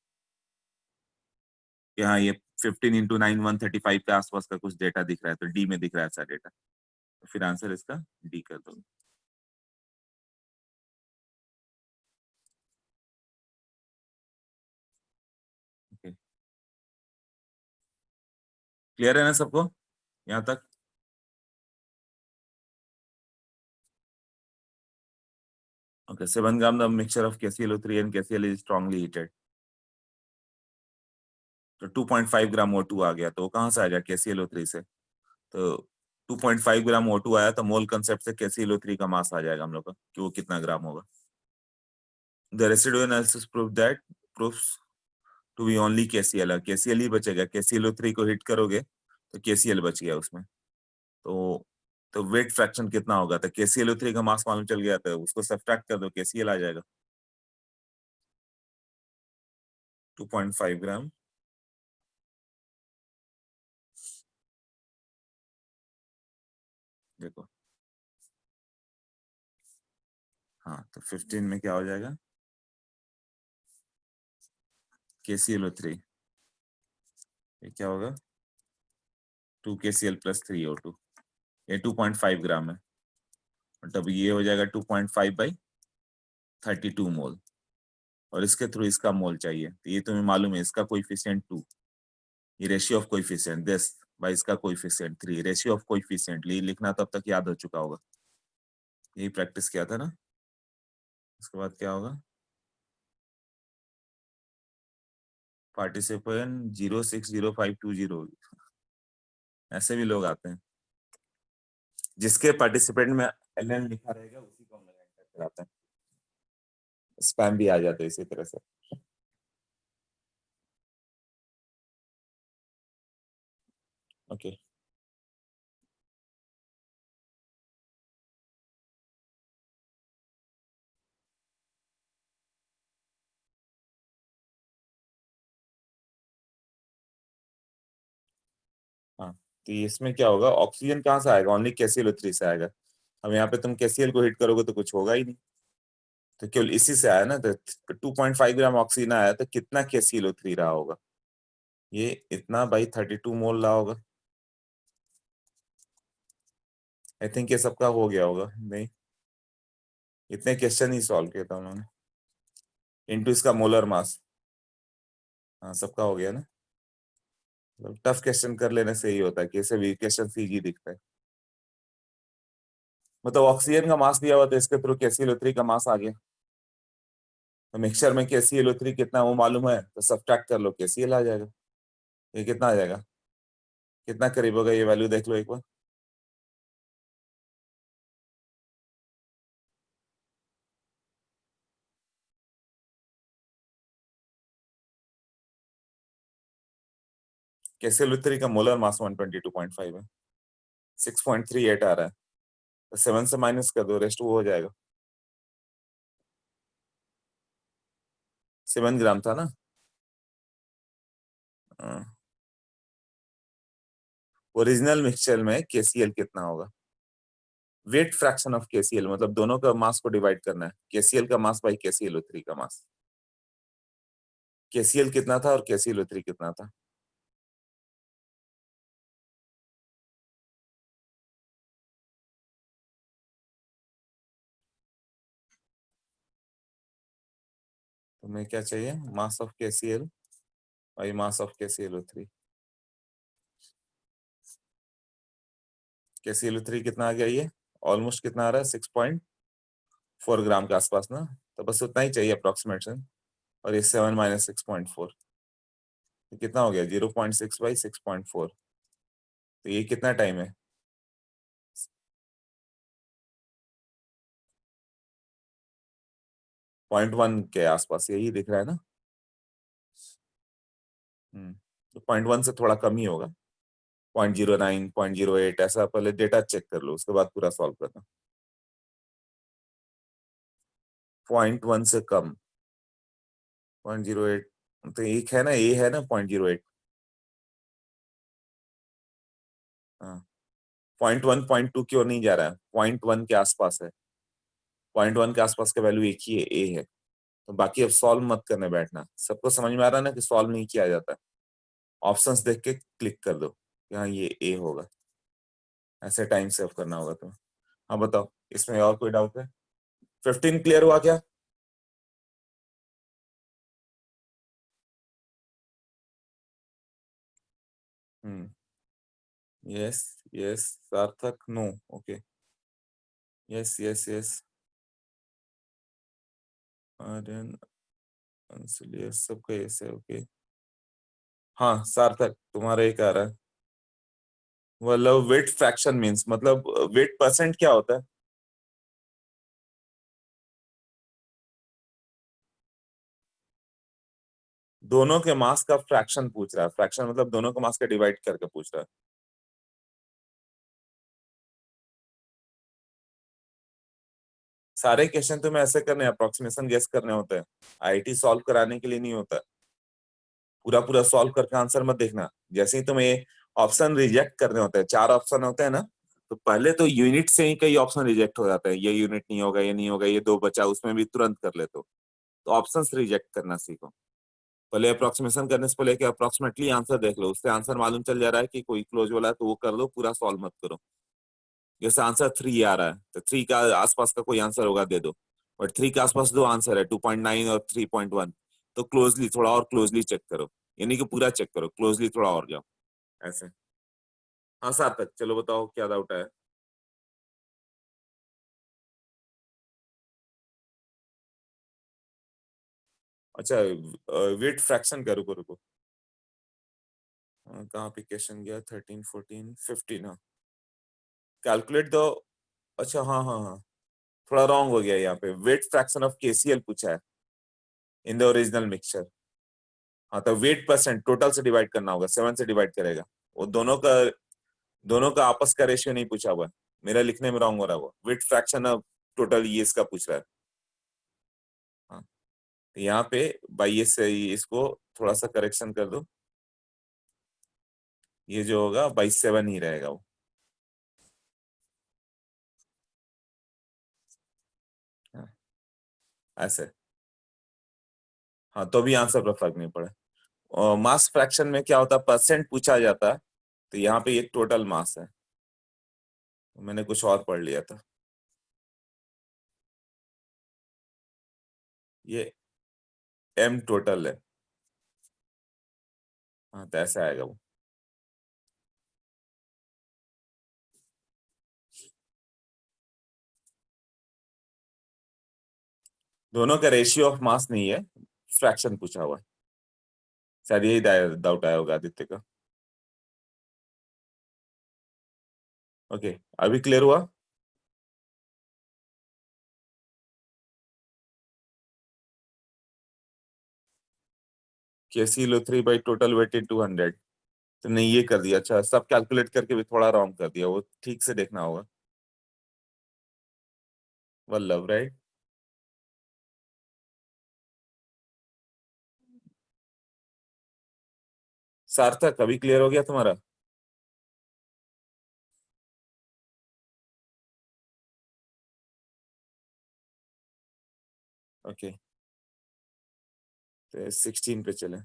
कि हाँ ये 15 इंटू 9 135 के आसपास का कुछ डेटा दिख रहा है, तो डी में दिख रहा है ऐसा डेटा, तो फिर आंसर इसका डी कर दो। ओके, क्लियर है ना सबको यहाँ तक? Okay, 7 gram the mixture of KClO3 and KCl is strongly heated. तो 2.5 ग्राम O2 आ गया, तो वो कहाँ से आ गया? KClO3 से। तो 2.5 ग्राम O2 आया तो मोल कंसेप्ट से KClO3 का मास आ जाएगा हम लोग का कि वो कितना ग्राम होगा। The residue analysis prove that proves to be only KCl। KCl ही बचेगा। KClO3 को हिट करोगे तो KCl बच गया उसमें। तो वेट फ्रैक्शन कितना होगा? तो KClO3 का मास मालूम चल गया, तो उसको सब्ट्रैक्ट कर दो, KCl आ जाएगा। 2.5 ग्राम देखो, हाँ तो 15 में क्या हो जाएगा? KClO3 ये क्या होगा? 2 KCl + 3O2। ये 2.5 ग्राम है, मतलब ये हो जाएगा 2.5/32 मोल। और इसके थ्रू इसका मोल चाहिए, तो ये तुम्हें मालूम है इसका कोएफिशिएंट 2। ये ratio of coefficient this by इसका कोएफिशिएंट 3। रेशियो ऑफ कोएफिशिएंट लिखना तो अब तक याद हो चुका होगा, यही प्रैक्टिस किया था ना। उसके बाद क्या होगा? पार्टिसिपेंट 060520। ऐसे भी लोग आते हैं, जिसके पार्टिसिपेंट में LN लिखा रहेगा उसी को हम लोग एंटर कराते हैं। स्पैम भी आ जाते हैं इसी तरह से। ओके, हाँ तो इसमें क्या होगा? ऑक्सीजन कहाँ से आएगा? ओनली KClO3 से आएगा। अब यहाँ पे तुम KCl को हिट करोगे तो कुछ होगा ही नहीं, तो केवल इसी से आया ना। तो 2.5 ग्राम ऑक्सीजन आया तो कितना KClO3 रहा होगा? ये इतना बाई 32 मोल रहा होगा। आई थिंक ये सबका हो गया होगा। नहीं, इतने क्वेश्चन ही सॉल्व किया था उन्होंने इनटू इसका मोलर मास। हाँ सबका हो गया ना। टफ क्वेश्चन कर लेने से ही होता है कि ऐसे भी क्वेश्चन इजी दिखता है। मतलब ऑक्सीजन का मास दिया हुआ तो इसके थ्रू KClO3 का मास आ गया। तो मिक्सचर में KClO3 कितना वो मालूम है तो सब्ट्रैक्ट कर लो, KCl आ जाएगा। ये कितना आ जाएगा, कितना करीब होगा ये वैल्यू देख लो एक बार। KClO3 का मोलर मास 122.5 है, 6.38 आ रहा है, तो 7 से माइनस कर दो, रेस्ट वो हो जाएगा। 7 ग्राम था ना। ओरिजिनल मिक्सचर में KCl कितना होगा, वेट फ्रैक्शन ऑफ KCl, मतलब दोनों का मास को डिवाइड करना है, KCl का मास बाई KClO3 का मास। KCl कितना था और KClO3 कितना था? तुम्हें क्या चाहिए, mass of KCl by mass of KClO3। KClO3 कितना आ गया, ये ऑलमोस्ट कितना आ रहा है, 6.4 ग्राम के आसपास ना, तो बस उतना ही चाहिए अप्रोक्सीमेशन। और ये 7 माइनस 6.4 तो कितना हो गया, 0.6 बाई 6.4। तो ये कितना टाइम है, 0.1 के आसपास, यही दिख रहा है ना। तो 0.1 से थोड़ा कम ही होगा, 0.09 0.08 ऐसा, पहले डेटा चेक कर लो उसके बाद पूरा सॉल्व करना। 0.1 से कम, 0.08, तो एक है ना, ये है ना 0.08। हाँ, 0.1 0.2 क्यों नहीं जा रहा है, 0.1 के आसपास है, 0.1 के आसपास का वैल्यू एक ही है, ए है। तो बाकी अब सॉल्व मत करने बैठना, सबको समझ में आ रहा है ना कि सॉल्व नहीं किया जाता, ऑप्शंस देख के क्लिक कर दो कि हाँ ये ए होगा, ऐसे टाइम सेव करना होगा तुम्हें। हाँ बताओ, इसमें और कोई डाउट है? 15 क्लियर हुआ क्या? Hmm, yes yes, Sarthak no, okay, yes yes yes, Aryan Anshul yes, सबका यस है, ओके। हाँ सार्थक, तुम्हारा एक आ रहा है, मतलब वेट फ्रैक्शन मींस, मतलब वेट परसेंट क्या होता है? दोनों के मास का फ्रैक्शन पूछ रहा है, फ्रैक्शन मतलब दोनों के मास का डिवाइड करके पूछ रहा है। सारे क्वेश्चन तुम्हें ऐसे करने, अप्रोक्सीमेशन गेस करने होते हैं, आईटी सॉल्व कराने के लिए नहीं होता। पूरा पूरा सॉल्व करके आंसर मत देखना, जैसे ही तुम्हें ऑप्शन रिजेक्ट करने होते हैं, 4 ऑप्शन होते हैं ना, तो पहले तो यूनिट से ही कई ऑप्शन रिजेक्ट हो जाते हैं, ये यूनिट नहीं होगा, ये नहीं होगा, ये 2 बचा, उसमें भी तुरंत कर लेते हो। तो ऑप्शंस रिजेक्ट करना सीखो, पहले अप्रोक्सीमेशन करने से पहले कि अप्रोक्सीमेटली आंसर देख लो, उससे आंसर मालूम चल जा रहा है कि कोई क्लोज वाला है तो वो कर दो, पूरा सॉल्व मत करो। जैसे आंसर 3 आ रहा है तो 3 का आसपास का कोई आंसर होगा दे दो, बट 3 के आसपास 2 आंसर है, 2.9 और 3.1, तो क्लोजली थोड़ा और क्लोजली चेक करो, यानी कि पूरा चेक करो, क्लोजली थोड़ा और जाओ ऐसे। हाँ सार्थक, चलो बताओ क्या डाउट है? अच्छा, वेट फ्रैक्शन का, रुको रुको, कहाँ पे क्वेश्चन गया, 13 14 15, हाँ कैलकुलेट दो। अच्छा हाँ हाँ हाँ, थोड़ा रॉन्ग हो गया यहाँ पे, वेट फ्रैक्शन ऑफ KCl पूछा है इन द ओरिजिनल मिक्सचर। हाँ तो वेट परसेंट टोटल से डिवाइड करना होगा, 7 से डिवाइड करेगा, वो दोनों का आपस का रेशियो नहीं पूछा हुआ है, मेरा लिखने में रॉन्ग हो रहा है, वो वेट फ्रैक्शन ऑफ टोटल ये इसका पूछ रहा है। हाँ, तो यहाँ पे बाई ये से इसको थोड़ा सा करेक्शन कर दो, ये जो होगा बाई 7 ही रहेगा वो, हाँ, ऐसे। हाँ तो भी आंसर पर फर्क नहीं पड़े। और मास फ्रैक्शन में क्या होता है, परसेंट पूछा जाता है, तो यहाँ पे ये टोटल मास है, मैंने कुछ और पढ़ लिया था, ये M टोटल है। हाँ तो ऐसा आएगा वो। दोनों का रेशियो ऑफ मास नहीं है, फ्रैक्शन पूछा हुआ है। शायद यही डाउट आया होगा आदित्य का। ओके, अभी क्लियर हुआ? KClO3 बाई टोटल वेट इन 200। तुमने ये कर दिया, अच्छा सब कैलकुलेट करके भी थोड़ा रॉन्ग कर दिया, वो ठीक से देखना होगा। वल्लभ, राइट? सार्थक, अभी क्लियर हो गया तुम्हारा? ओके, तो 16 पे चले।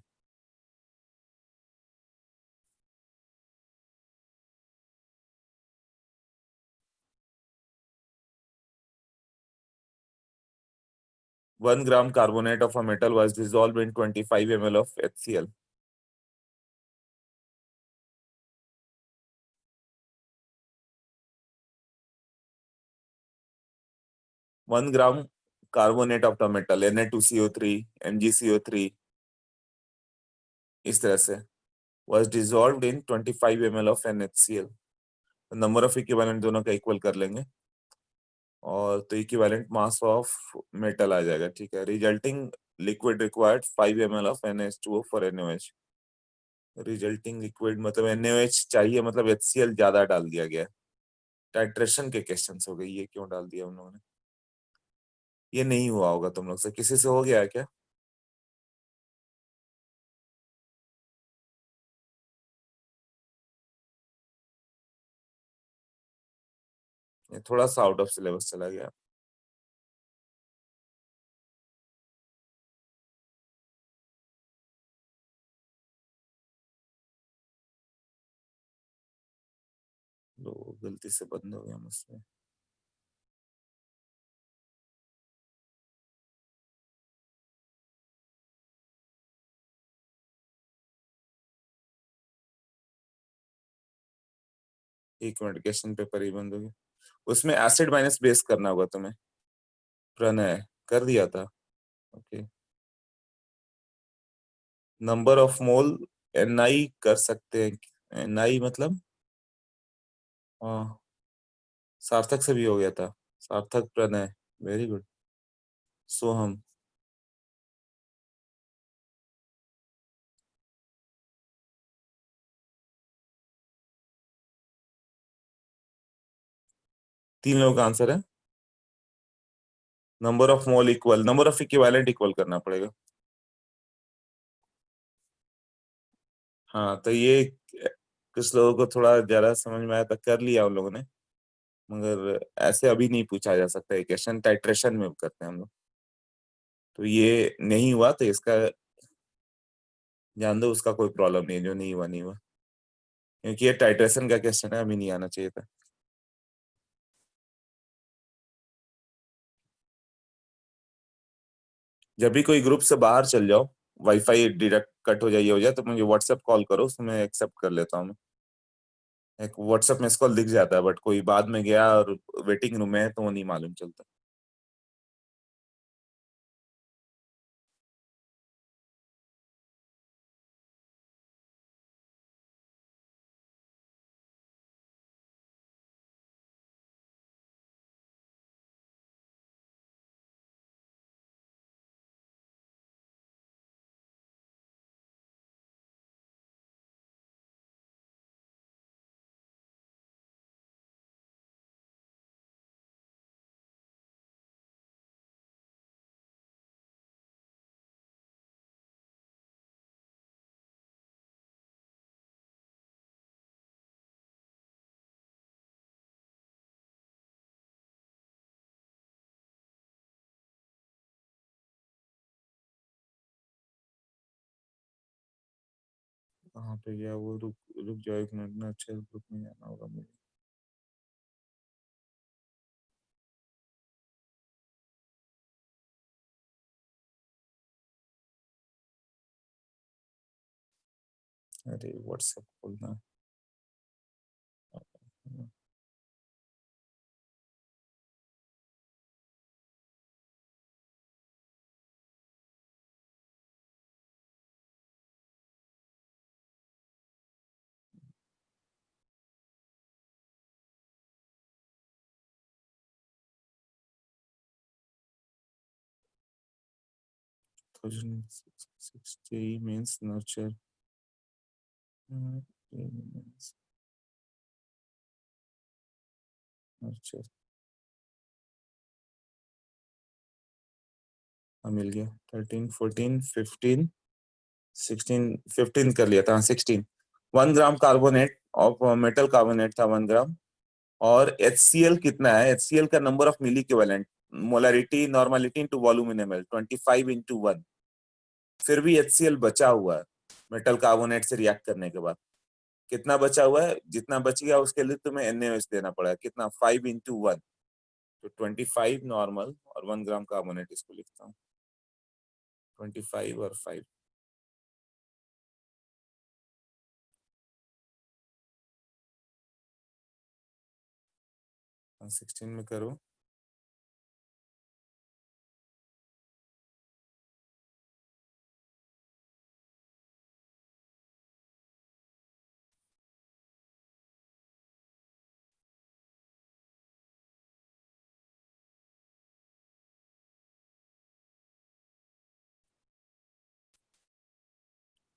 One gram carbonate of a metal was dissolved in 25 ml of HCl. 1 gram carbonate of the metal Na2CO3 MgCO3 इस तरह से was dissolved in 25 ml of NaCl। तो नंबर ऑफ इक्विवेलेंट दोनों का इक्वल कर लेंगे और तो इक्विवेलेंट मास ऑफ मेटल आ जाएगा। ठीक है, resulting liquid required 5 ml of NH2O for NaOH। Resulting liquid मतलब NaOH चाहिए, मतलब HCl ज्यादा डाल दिया गया। टाइट्रेशन के क्वेश्चंस हो गए, ये क्यों डाल दिया उन लोगों ने? ये नहीं हुआ होगा तुम लोग से, किसी से हो गया है क्या? ये थोड़ा सा आउट ऑफ सिलेबस चला गया। लो, गलती से बंद हो गया मुझसे। एक मिनट, क्वेश्चन पेपर ही बंद हो गया। उसमें एसिड माइनस बेस करना होगा तुम्हें। प्रणय कर दिया था। Okay, number of mole Ni कर सकते हैं। Ni मतलब हाँ, सार्थक से भी हो गया था। सार्थक, प्रणय, वेरी गुड। सोहम, तीन लोगों का आंसर है। Number of mole equal, number of equivalent equal करना पड़ेगा। हाँ, तो ये कुछ लोगों को थोड़ा ज्यादा समझ में आया था, कर लिया उन लोगों ने, मगर ऐसे अभी नहीं पूछा जा सकता है क्वेश्चन, टाइट्रेशन में करते हैं हम लोग। तो ये नहीं हुआ तो इसका जान दो, उसका कोई प्रॉब्लम नहीं है, जो नहीं हुआ नहीं हुआ, क्योंकि ये टाइट्रेशन का क्वेश्चन है, अभी नहीं आना चाहिए था। जब भी कोई ग्रुप से बाहर चल जाओ, वाईफाई डायरेक्ट कट हो जाए, ये हो जाए, तो मुझे व्हाट्सएप कॉल करो, उसमें एक्सेप्ट कर लेता हूँ मैं। एक व्हाट्सएप में कॉल दिख जाता है, बट कोई बाद में गया और वेटिंग रूम में है तो वो नहीं मालूम चलता। कहाँ पे गया वो? रुक रुक जाओ एक मिनट ना, अच्छे ग्रुप में जाना होगा मुझे। अरे व्हाट्सएप खोलना है। 1060 means nurture. Nurture. हाँ मिल गया 13 14 15 16 15 कर लिया था 16 1 gram carbonate of metal carbonate था 1 ग्राम और HCl कितना है HCl का number of milliequivalent molarity normality into volume in ml 25 into 1 फिर भी HCl बचा हुआ है मेटल कार्बोनेट से रिएक्ट करने के बाद कितना बचा हुआ है जितना बच गया उसके लिए तुम्हें NaOH देना पड़ेगा कितना 5 into 1 तो 25 नॉर्मल और 1 ग्राम कार्बोनेट इसको लिखता हूँ 25 और 5 16 में करो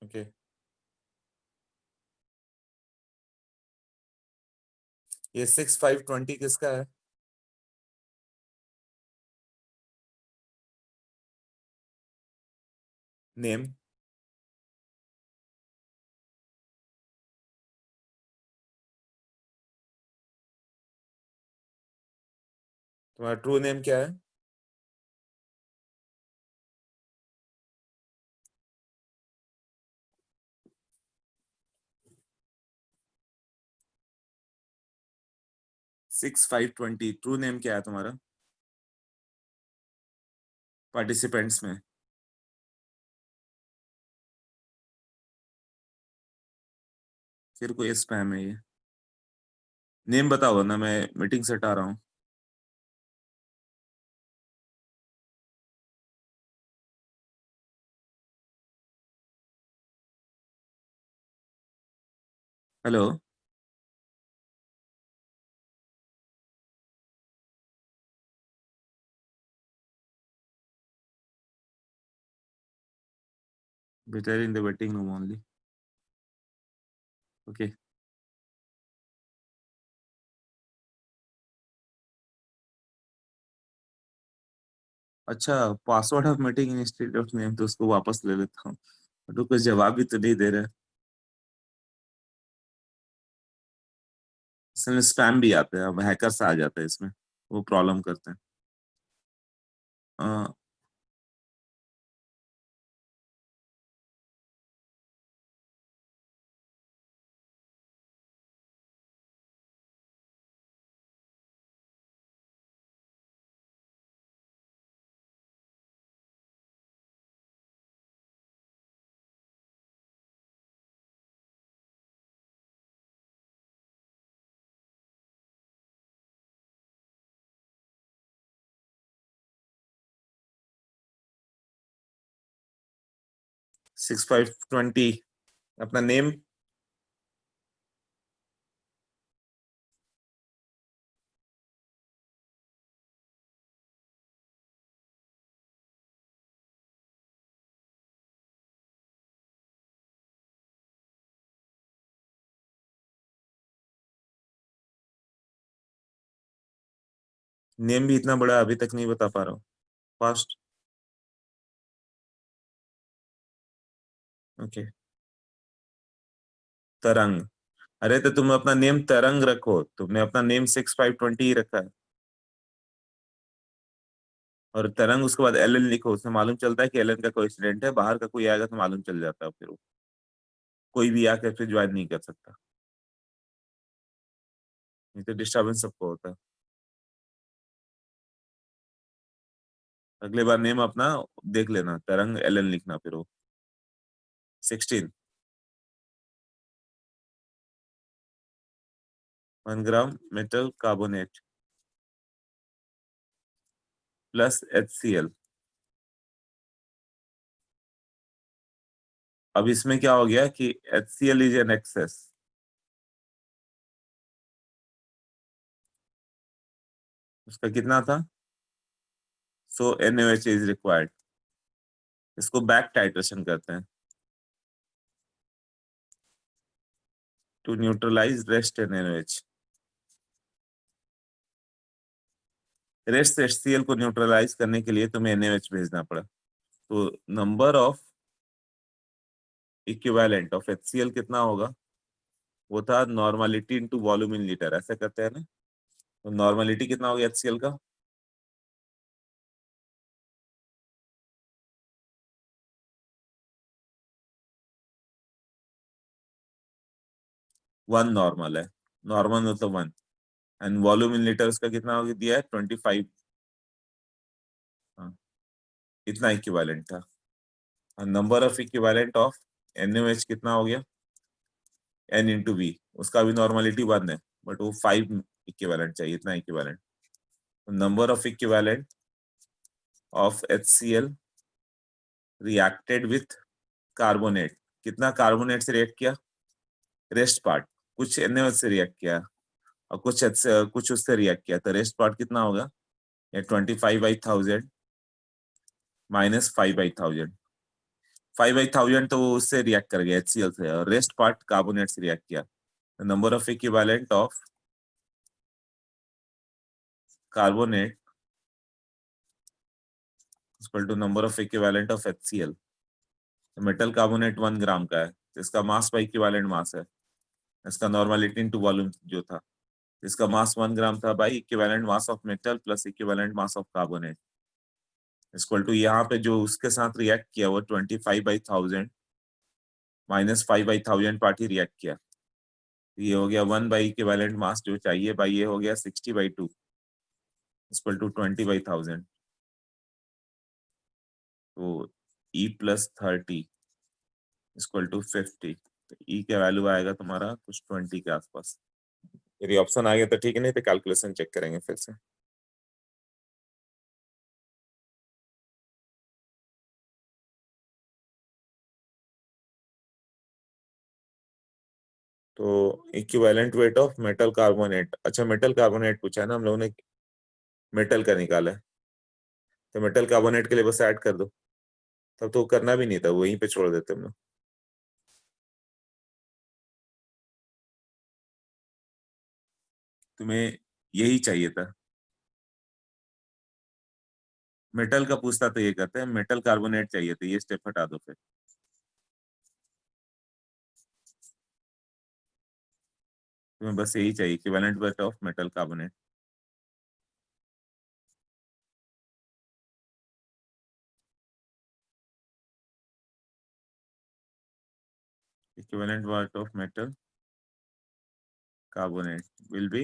ओके ये 6520 किसका है नेम तुम्हारा ट्रू नेम क्या है 6520 ट्रू नेम क्या है तुम्हारा पार्टिसिपेंट्स में फिर कोई स्पैम है ये नेम बताओ ना मैं मीटिंग से हटा रहा हूँ hello better in the waiting room only okay अच्छा password of meeting institute of name तो उसको वापस ले लेता हूँ तो कुछ जवाब भी तो नहीं दे रहे इसमें स्पैम भी आते हैं अब हैकर्स आ जाते हैं इसमें वो प्रॉब्लम करते हैं 6520 अपना नेम नेम भी इतना बड़ा अभी तक नहीं बता पा रहा हूँ फास्ट ओके तरंग अरे तो तुम अपना नेम तरंग रखो तुमने अपना नेम 6520 ही रखा है और तरंग उसके बाद LN लिखो उसमें मालूम चलता है कि LN का कोई स्टूडेंट है बाहर का कोई आएगा तो मालूम चल जाता है फिर वो कोई भी आकर फिर ज्वाइन नहीं कर सकता नहीं तो डिस्टर्बेंस सबको होता है अगले बार नेम अपना देख लेना तरंग LN लिखना फिर वो 16 1 ग्राम मेटल कार्बोनेट प्लस HCl अब इसमें क्या हो गया कि HCl इज एन एक्सेस उसका कितना था सो NaOH इज रिक्वायर्ड इसको बैक टाइट्रेशन करते हैं to neutralise rest in NaOH। Rest HCl को न्यूट्रलाइज करने के लिए तुम्हें NaOH भेजना पड़ा, तो number of equivalent of HCl कितना होगा, वो था normality into volume in litre, ऐसे करते हैं ना। तो नॉर्मलिटी कितना हो गया HCl का, वन नॉर्मल है, नॉर्मल मतलब one, and volume in litre उसका कितना हो दिया है 25। हाँ, इतना इक्विवेलेंट था। Number of equivalent of NaOH कितना हो गया, N इंटू V, उसका भी नॉर्मलिटी वन है बट वो 5 इक्विवेलेंट चाहिए, इतना equivalent. Number of equivalent of HCl reacted with carbonate, कितना कार्बोनेट से रिएक्ट किया, रेस्ट पार्ट, कुछ NaOH से रिएक्ट किया और कुछ उससे रिएक्ट किया, तो रेस्ट पार्ट कितना होगा, ये 25/1000 माइनस 5/1000, 5/1000 तो वो उससे रिएक्ट कर गया HCl से, और रेस्ट पार्ट कार्बोनेट से रिएक्ट किया। Number of equivalent of carbonate equal to number of equivalent of HCl। Metal carbonate 1 gram का है, तो इसका मास बाई इक्विवेलेंट मास है, इसका नॉर्मलिटी इनटू वॉल्यूम जो था, इसका मास 1 ग्राम था by equivalent mass of metal plus equivalent mass of carbonate equal to, यहाँ पे जो उसके साथ रिएक्ट किया वो 25/1000 माइनस 5/1000 पार्ट ही रिएक्ट किया, ये हो गया 1 बाई इक्विवेलेंट मास जो चाहिए बाई, ये हो गया 60/2 इक्वल टू 20/1000। तो E प्लस 30 इक्वल टू 50, तो E का वैल्यू आएगा तुम्हारा कुछ 20 के आसपास। यदि ऑप्शन आ गया तो ठीक है, नहीं तो कैलकुलेशन चेक करेंगे फिर से। तो equivalent weight of metal carbonate, अच्छा मेटल कार्बोनेट पूछा है ना हम लोगों ने, मेटल का निकाला है, तो मेटल कार्बोनेट के लिए बस ऐड कर दो, तब तो करना भी नहीं था, वहीं पे छोड़ देते हम लोग। तुम्हें यही चाहिए था, मेटल का पूछता तो ये करते हैं, मेटल कार्बोनेट चाहिए था, ये स्टेप हटा दो फिर। तुम्हें बस यही चाहिए equivalent weight of metal carbonate. Equivalent weight of metal carbonate will be,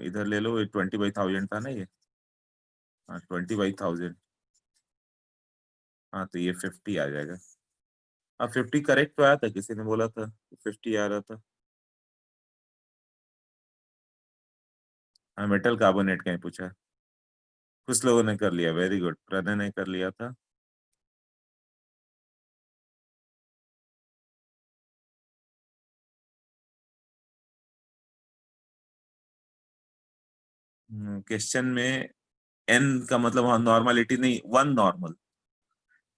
इधर ले लो, ये 20/1000 था ना ये, हाँ 20/1000, हाँ तो ये 50 आ जाएगा। हाँ 50 करेक्ट तो आया था, किसी ने बोला था 50 आ रहा था। हाँ मेटल कार्बोनेट का ही पूछा है, कुछ लोगों ने कर लिया, वेरी गुड, प्रणय ने कर लिया था। क्वेश्चन में n का मतलब हाँ नॉर्मलिटी नहीं, 1 normal,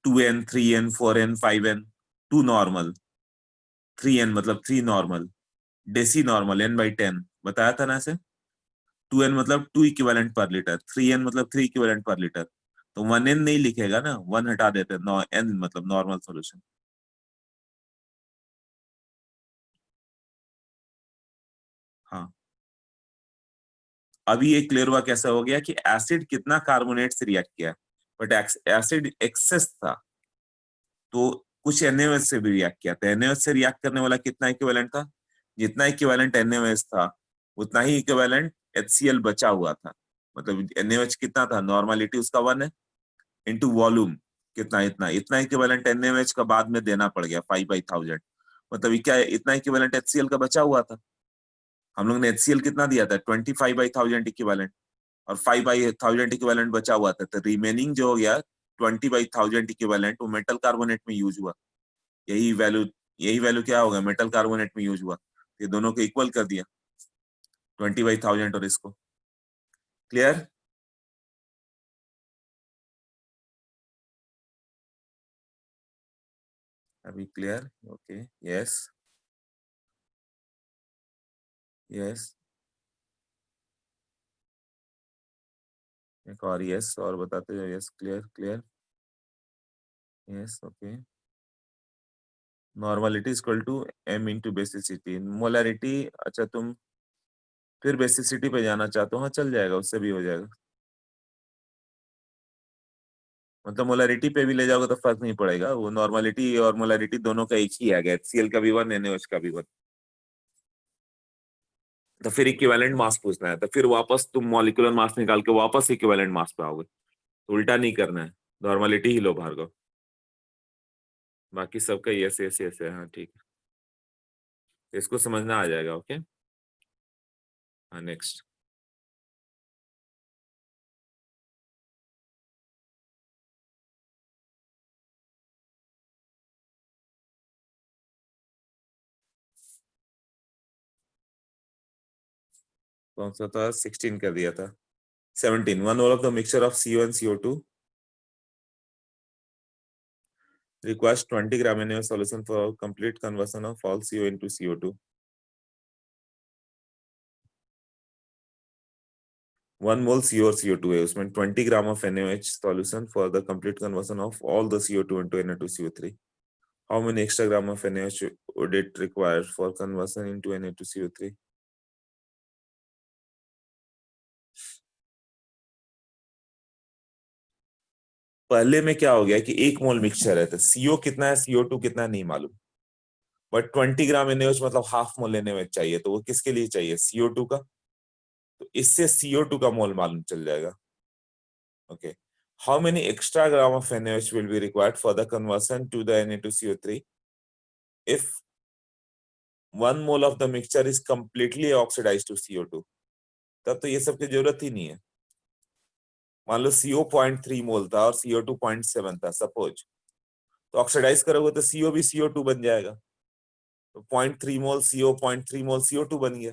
2n 3n 4n 5n, 2 normal, 3n मतलब 3 नॉर्मल, डेसी नॉर्मल n/10 बताया था ना ऐसे, 2n मतलब 2 इक्विवेलेंट पर लीटर, 3n मतलब 3 इक्विवेलेंट पर लीटर, तो 1n नहीं लिखेगा ना, 1 हटा देते हैं, n मतलब नॉर्मल सॉल्यूशन। हाँ अभी ये क्लियर हुआ कैसा हो गया कि एसिड कितना कार्बोनेट से रिएक्ट किया, बट एसिड एक्सेस था, तो कुछ NaOH से भी रिएक्ट किया, तो NaOH से रिएक्ट करने वाला कितना इक्विवेलेंट था, जितना इक्विवेलेंट NaOH था उतना ही इक्विवेलेंट HCl बचा हुआ था, मतलब NaOH कितना था, नॉर्मलिटी उसका 1 है, इंटू वॉल्यूम कितना, इतना इतना इक्विवेलेंट NaOH का बाद में देना पड़ गया 5/1000, मतलब ये क्या है, इतना इक्विवेलेंट HCl का बचा हुआ था। हम लोग ने HCl कितना दिया था 25/1000 इक्विवेलेंट, और 5/1000 इक्विवेलेंट बचा हुआ था, तो रिमेनिंग जो हो गया 20/1000 इक्विवेलेंट वो मेटल कार्बोनेट में यूज हुआ, यही वैल्यू, यही वैल्यू क्या होगा, मेटल कार्बोनेट में यूज हुआ, ये दोनों को इक्वल कर दिया 20/1000 और इसको। क्लियर। अभी क्लियर? ओके, यस यस, एक और यस और बताते जाओ। Yes, clear clear, yes okay. Normality is equal to m into basicity. Molarity, अच्छा तुम फिर बेसिसिटी पे जाना चाहते हो? हाँ चल जाएगा, उससे भी हो जाएगा। मतलब मोलरिटी पे भी ले जाओगे तो फर्क नहीं पड़ेगा, वो नॉर्मलिटी और मोलरिटी दोनों का एक ही आ गया, HCl का भी वन, NaOH का भी वन। तो फिर इक्विवेलेंट मास पूछना है, तो फिर वापस तुम मॉलिक्यूलर मास निकाल के वापस इक्विवेलेंट मास पे आओगे, तो उल्टा नहीं करना है, नॉर्मलिटी ही लो भार्गव। बाकी सबका यस यस यस है, हाँ ठीक है, तो इसको समझना आ जाएगा। ओके, हाँ नेक्स्ट। कौन सा था? 16 कर दिया था। 17, one mole of the mixture of CO and CO2 requires 20 gram NaOH solution for complete conversion of all CO into CO2. 1 mole CO और CO2 है, उसमें 20 gram of NaOH solution for the complete conversion of all the CO2 into Na2CO3. How many extra gram of NaOH would it require for conversion into Na2CO3? पहले में क्या हो गया कि 1 मोल मिक्सचर है, तो CO कितना है, CO2 कितना है नहीं मालूम, बट 20 ग्राम NaOH मतलब हाफ मोल NaOH चाहिए, तो वो किसके लिए चाहिए? CO2 का, तो इससे CO2 का मोल मालूम चल जाएगा। Okay, how many extra gram of NaOH will be required for the conversion to the Na2CO3 if 1 mole of the mixture is completely oxidized to CO2? तब तो ये सब की जरूरत ही नहीं है। मान लो CO 0.3 मोल था और CO2 0.7 था सपोज, तो ऑक्सीडाइज करोगे तो CO भी CO2 बन जाएगा, तो 0.3 मोल CO 0.3 मोल CO2 बन गया।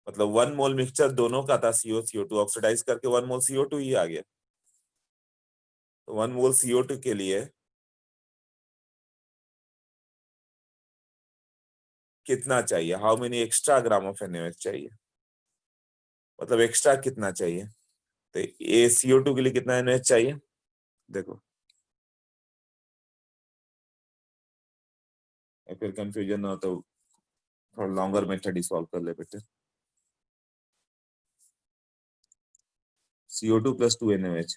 मतलब 1 मोल मिक्सचर दोनों का था, CO CO2 ऑक्सीडाइज करके 1 मोल CO2 ही आ गया। तो 1 मोल CO2 के लिए कितना चाहिए? How many extra gram of NaOH चाहिए, मतलब एक्स्ट्रा कितना चाहिए? तो ये CO2 के लिए कितना NaOH चाहिए देखो, फिर कंफ्यूजन ना हो तो थोड़ा लॉन्गर मेथड ही सॉल्व कर ले बेटे। CO2 plus 2 NaOH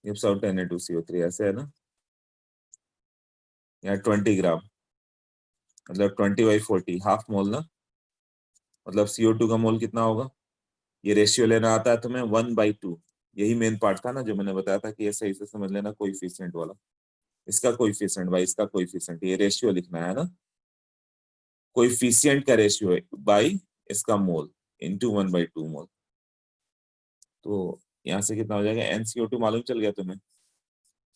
gives out Na2CO3, ऐसे है ना? यहाँ 20 ग्राम मतलब 20/40, हाफ मोल ना, मतलब CO2 का मोल कितना होगा? ये रेशियो लेना आता है तुम्हें 1/2, यही मेन पार्ट था ना जो मैंने बताया था कि ये सही से समझ लेना, कोएफिशिएंट वाला, इसका कोएफिशिएंट बाई इसका कोएफिशिएंट, ये रेशियो लिखना है ना, कोएफिशिएंट का रेशियो है बाई इसका मोल इनटू 1/2 मोल। तो यहाँ से कितना हो जाएगा? NCO2 मालूम चल गया तुम्हें,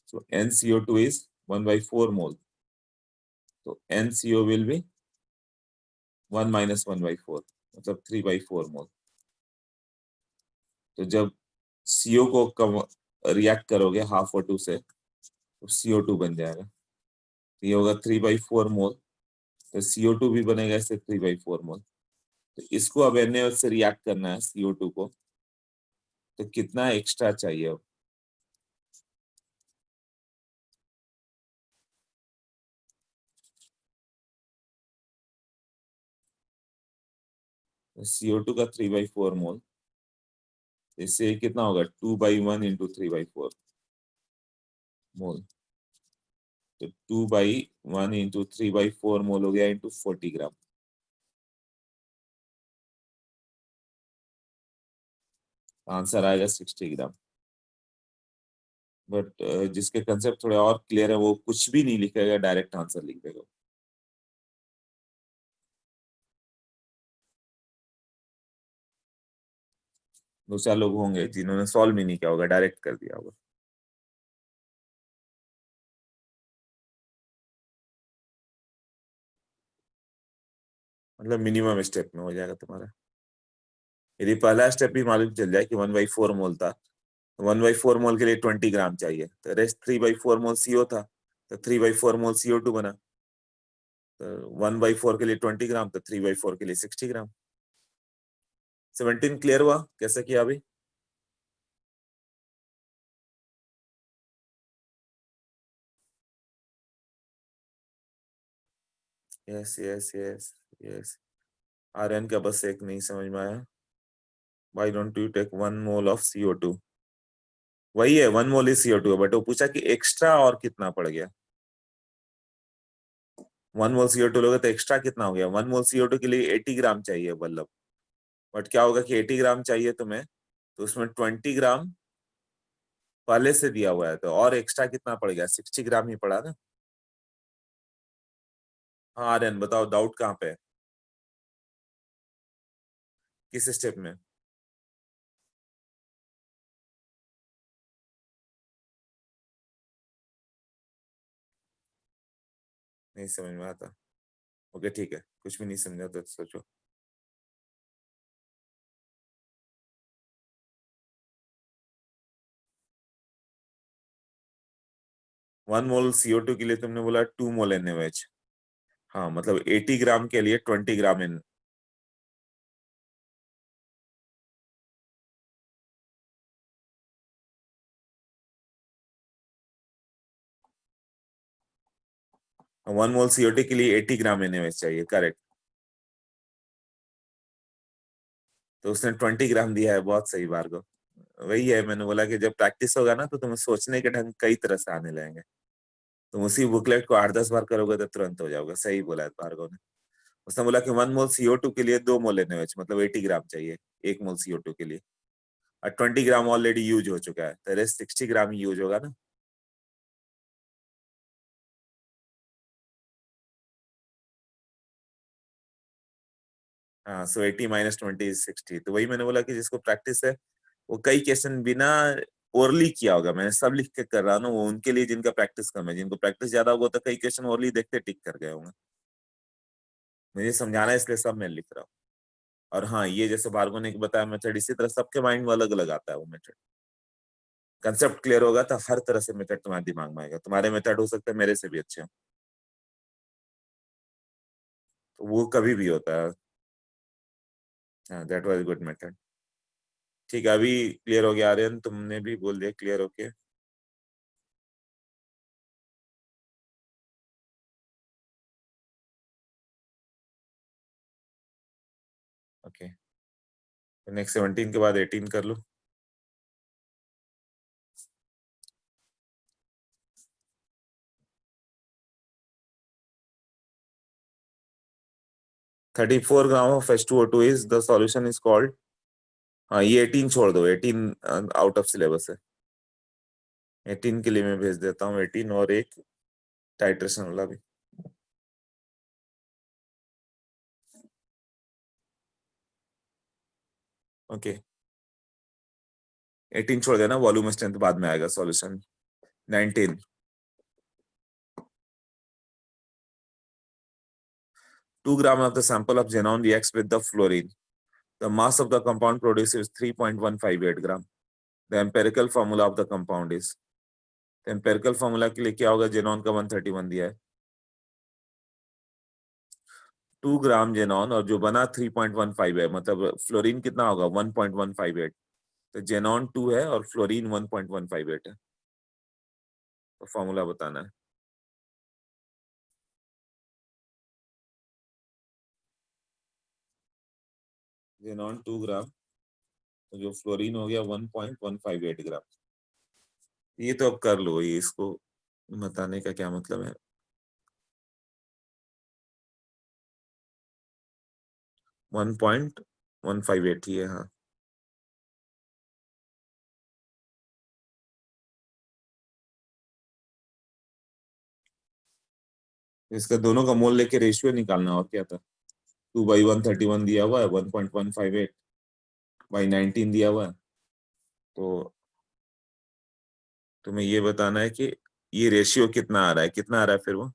so NCO2 is 1/4 मोल, तो NCO will be 1 minus 1/4 मतलब 3/4 मोल। तो जब CO को कम रिएक्ट करोगे हाफ और 2 से, तो CO2 बन जाएगा, तो ये होगा 3/4 मोल, तो CO2 भी बनेगा इससे 3/4 मोल। तो इसको अब NaOH से रिएक्ट करना है CO2 को, तो कितना एक्स्ट्रा चाहिए अब? तो CO2 का 3/4 मोल, इससे कितना होगा? 2/1 इंटू 3/4 मोल, तो 2/1 इंटू 3/4 मोल हो गया इंटू 40 ग्राम। आंसर आएगा 60 ग्राम। बट जिसके कंसेप्ट थोड़े और क्लियर है वो कुछ भी नहीं लिखेगा, डायरेक्ट आंसर लिख देगा। दो चार लोग होंगे जिन्होंने सॉल्व भी नहीं किया होगा, डायरेक्ट कर दिया होगा। मतलब मिनिमम स्टेप में हो जाएगा तुम्हारा। यदि पहला स्टेप भी मालूम चल जाए कि 1/4 मोल था, तो 1/4 मोल के लिए 20 ग्राम चाहिए, तो रेस्ट 3/4 मोल CO था, तो 3/4 मोल CO2 बना। तो 1/4 के लिए 20 ग्राम, तो 3/4 के लिए 60 ग्राम। 17 क्लियर हुआ कैसे किया अभी? Yes yes yes yes. Aryan का बस एक नहीं समझ में आया। Why don't you take 1 mole of CO2? वही है 1 मोल इज CO2, बट वो पूछा कि एक्स्ट्रा और कितना पड़ गया। 1 मोल CO2 लोगे तो एक्स्ट्रा कितना हो गया? 1 मोल CO2 के लिए 80 ग्राम चाहिए बल्लभ। बट क्या होगा कि 80 ग्राम चाहिए तुम्हें, तो उसमें 20 ग्राम पहले से दिया हुआ है, तो और एक्स्ट्रा कितना पड़ गया? 60 ग्राम ही पड़ा ना। हाँ आर्यन बताओ, डाउट कहाँ पे है? किस स्टेप में? नहीं समझ में आता। ओके ठीक है, कुछ भी नहीं समझा तो सोचो। 1 मोल CO2 के लिए तुमने बोला 2 मोल NaOH। हाँ मतलब 80 ग्राम के लिए 20 ग्राम N। 1 मोल CO2 के लिए 80 ग्राम NaOH चाहिए, करेक्ट। तो उसने 20 ग्राम दिया है, बहुत सही भार्गव। वही है, मैंने बोला कि जब प्रैक्टिस होगा ना तो तुम्हें सोचने के ढंग कई तरह से आने लगेंगे। तुम उसी बुकलेट को 8-10 बार करोगे तो तुरंत हो जाओगे। सही बोला है भार्गव ने। उसने बोला कि 1 मोल CO2 के लिए 2 मोल NaOH, मतलब 80 ग्राम चाहिए 1 मोल CO2 के लिए। और 20 ग्राम ऑलरेडी यूज हो चुका है, तो रेस्ट 60 ग्राम ही यूज होगा ना। हाँ सो 80 - 20 is 60। तो वही मैंने बोला कि जिसको प्रैक्टिस है वो कई क्वेश्चन बिना ओरली किया होगा, मैंने सब लिख के कर रहा हूँ ना, वो उनके लिए जिनका प्रैक्टिस कम है। जिनको प्रैक्टिस ज्यादा होगा तो कई क्वेश्चन ओरली देखते टिक कर गए होंगे। मुझे समझाना है इसलिए सब मैं लिख रहा हूँ। और हाँ ये जैसे भार्गव ने बताया मेथड, इसी तरह सबके माइंड में अलग अलग आता है वो मेथड। कंसेप्ट क्लियर होगा तो हर तरह से मेथड तुम्हारे दिमाग में आएगा। तुम्हारे मेथड हो सकते हैं मेरे से भी अच्छे हो, तो वो कभी भी होता है। हाँ दैट वाज गुड मेथड। ठीक है अभी क्लियर हो गया आर्यन, तुमने भी बोल दिया क्लियर होके। ओके नेक्स्ट 17 के बाद 18 कर लो। $34 of H2O2 is the solution is called। हाँ ये 18 छोड़ दो, 18 आउट ऑफ सिलेबस है। 18 के लिए मैं भेज देता हूँ, 18 और एक टाइट्रेशन वाला भी। ओके 18 छोड़ देना, वॉल्यूम स्ट्रेंथ बाद में आएगा solution. 19 2 gram of the sample of xenon reacts with the fluorine. The mass of the compound produced is 3.158 gram. The empirical formula of the compound is। तो empirical formula के लिए क्या होगा? xenon का 131 दिया है, 2 ग्राम जेनॉन और जो बना 3.15 है, मतलब फ्लोरीन कितना होगा? 1.158। तो जेनॉन 2 है और फ्लोरीन 1.158 है। तो फॉर्मूला बताना है। जेनॉन 2 ग्राम, तो जो फ्लोरीन हो गया 1.158 ग्राम। ये तो अब कर लो, ये इसको बताने का क्या मतलब है? 1.158 ही है हाँ। इसका दोनों का मोल लेके रेशियो निकालना, और क्या था? 2/131 दिया हुआ है, 1.158/19 दिया हुआ है। तो तुम्हें ये बताना है कि ये रेशियो कितना आ रहा है, कितना आ रहा है फिर वो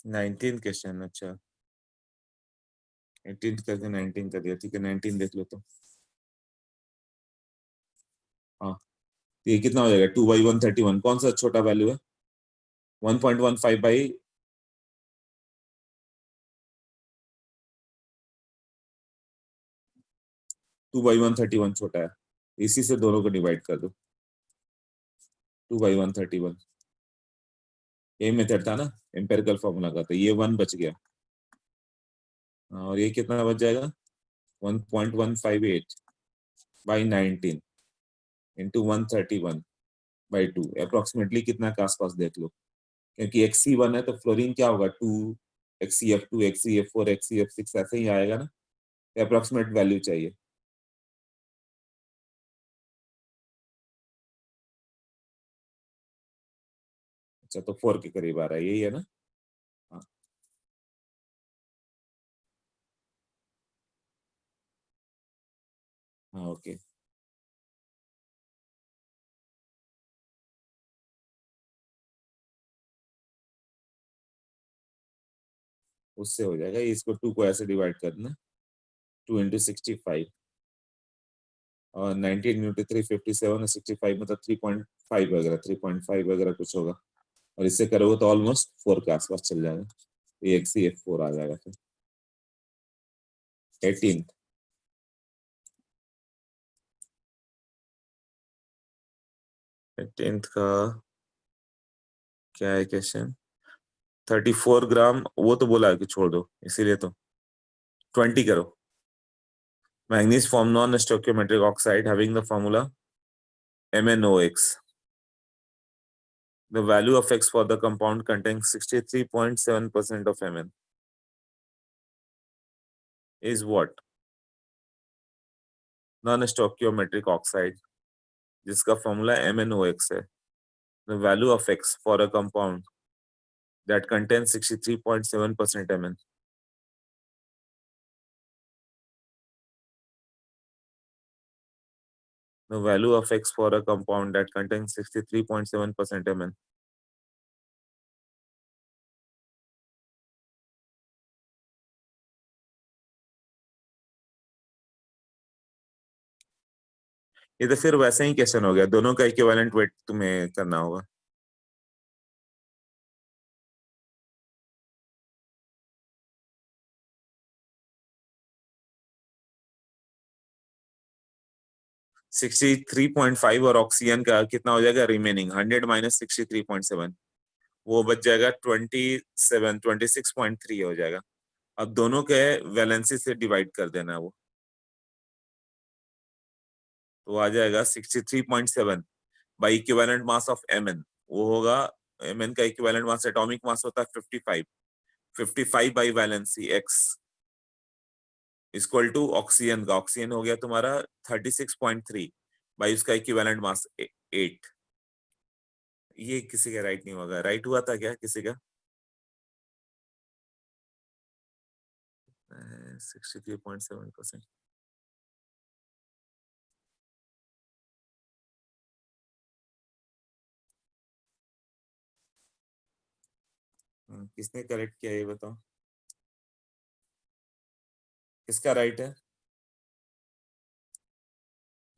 19 क्वेश्चन, अच्छा 18 करके 19 कर दिया, ठीक है 19 देख लो तो। हाँ, तो ये कितना हो जाएगा 2/131, कौन सा छोटा वैल्यू है 1.15 बाई 2/131 छोटा है, इसी से दोनों को डिवाइड कर दो 2/131, ये मेथड था ना एम्पेरिकल फॉर्मूला का, तो ये 1 बच गया। और ये कितना बच जाएगा 1.158 बाई 19 इंटू 131/2, अप्रोक्सीमेटली कितना के आसपास देख लो, क्योंकि XC1 है तो फ्लोरीन क्या होगा 2, XCF2, XCF4, XCF6 ऐसे ही आएगा ना, अप्रोक्सीमेट वैल्यू चाहिए। अच्छा, तो 4 के करीब आ रहा है, यही है ना। हाँ, हाँ ओके। उससे हो जाएगा, इसको 2 को ऐसे डिवाइड करना 2 इंटू 65 और 19 इंटू 357 और 65 मतलब 3.5 वगैरह 3.5 वगैरह कुछ होगा, और इससे करोगे तो ऑलमोस्ट 4 के आसपास चल जाएगा, ये XCF4 आ जाएगा फिर 18। 18 का क्या है क्वेश्चन, 34 ग्राम, वो तो बोला है कि छोड़ दो इसीलिए तो 20 करो। Manganese form non stoichiometric oxide having the formula MnOx. The value of X for the compound contains 63.7% of Mn is what? Non-stoichiometric oxide जिसका फॉर्मूला MnOx है। The value of X for a compound that contains 63.7% Mn. The value of X for a compound that contains 63.7% Mn. ये तो फिर वैसे ही क्वेश्चन हो गया, दोनों का इक्विवेलेंट वेट तुम्हें करना होगा। सिक्सटी थ्री पॉइंट फाइव और ऑक्सीजन का कितना हो जाएगा रिमेनिंग 100 माइनस 63.7, वो बच जाएगा 26.3 हो जाएगा। अब दोनों के वैलेंसी से डिवाइड कर देना, वो तो आ जाएगा 63.7 by equivalent mass of Mn, वो होगा Mn का इक्विवेलेंट मास एटॉमिक मास होता है 55 by valency x equal to oxygen का, ऑक्सीजन हो गया तुम्हारा 36.3 बाई उसका इक्विवेलेंट मास 8। ये किसी का राइट नहीं होगा, राइट हुआ था क्या किसी का 63.7%। किसने करेक्ट किया ये बताओ, किसका राइट है।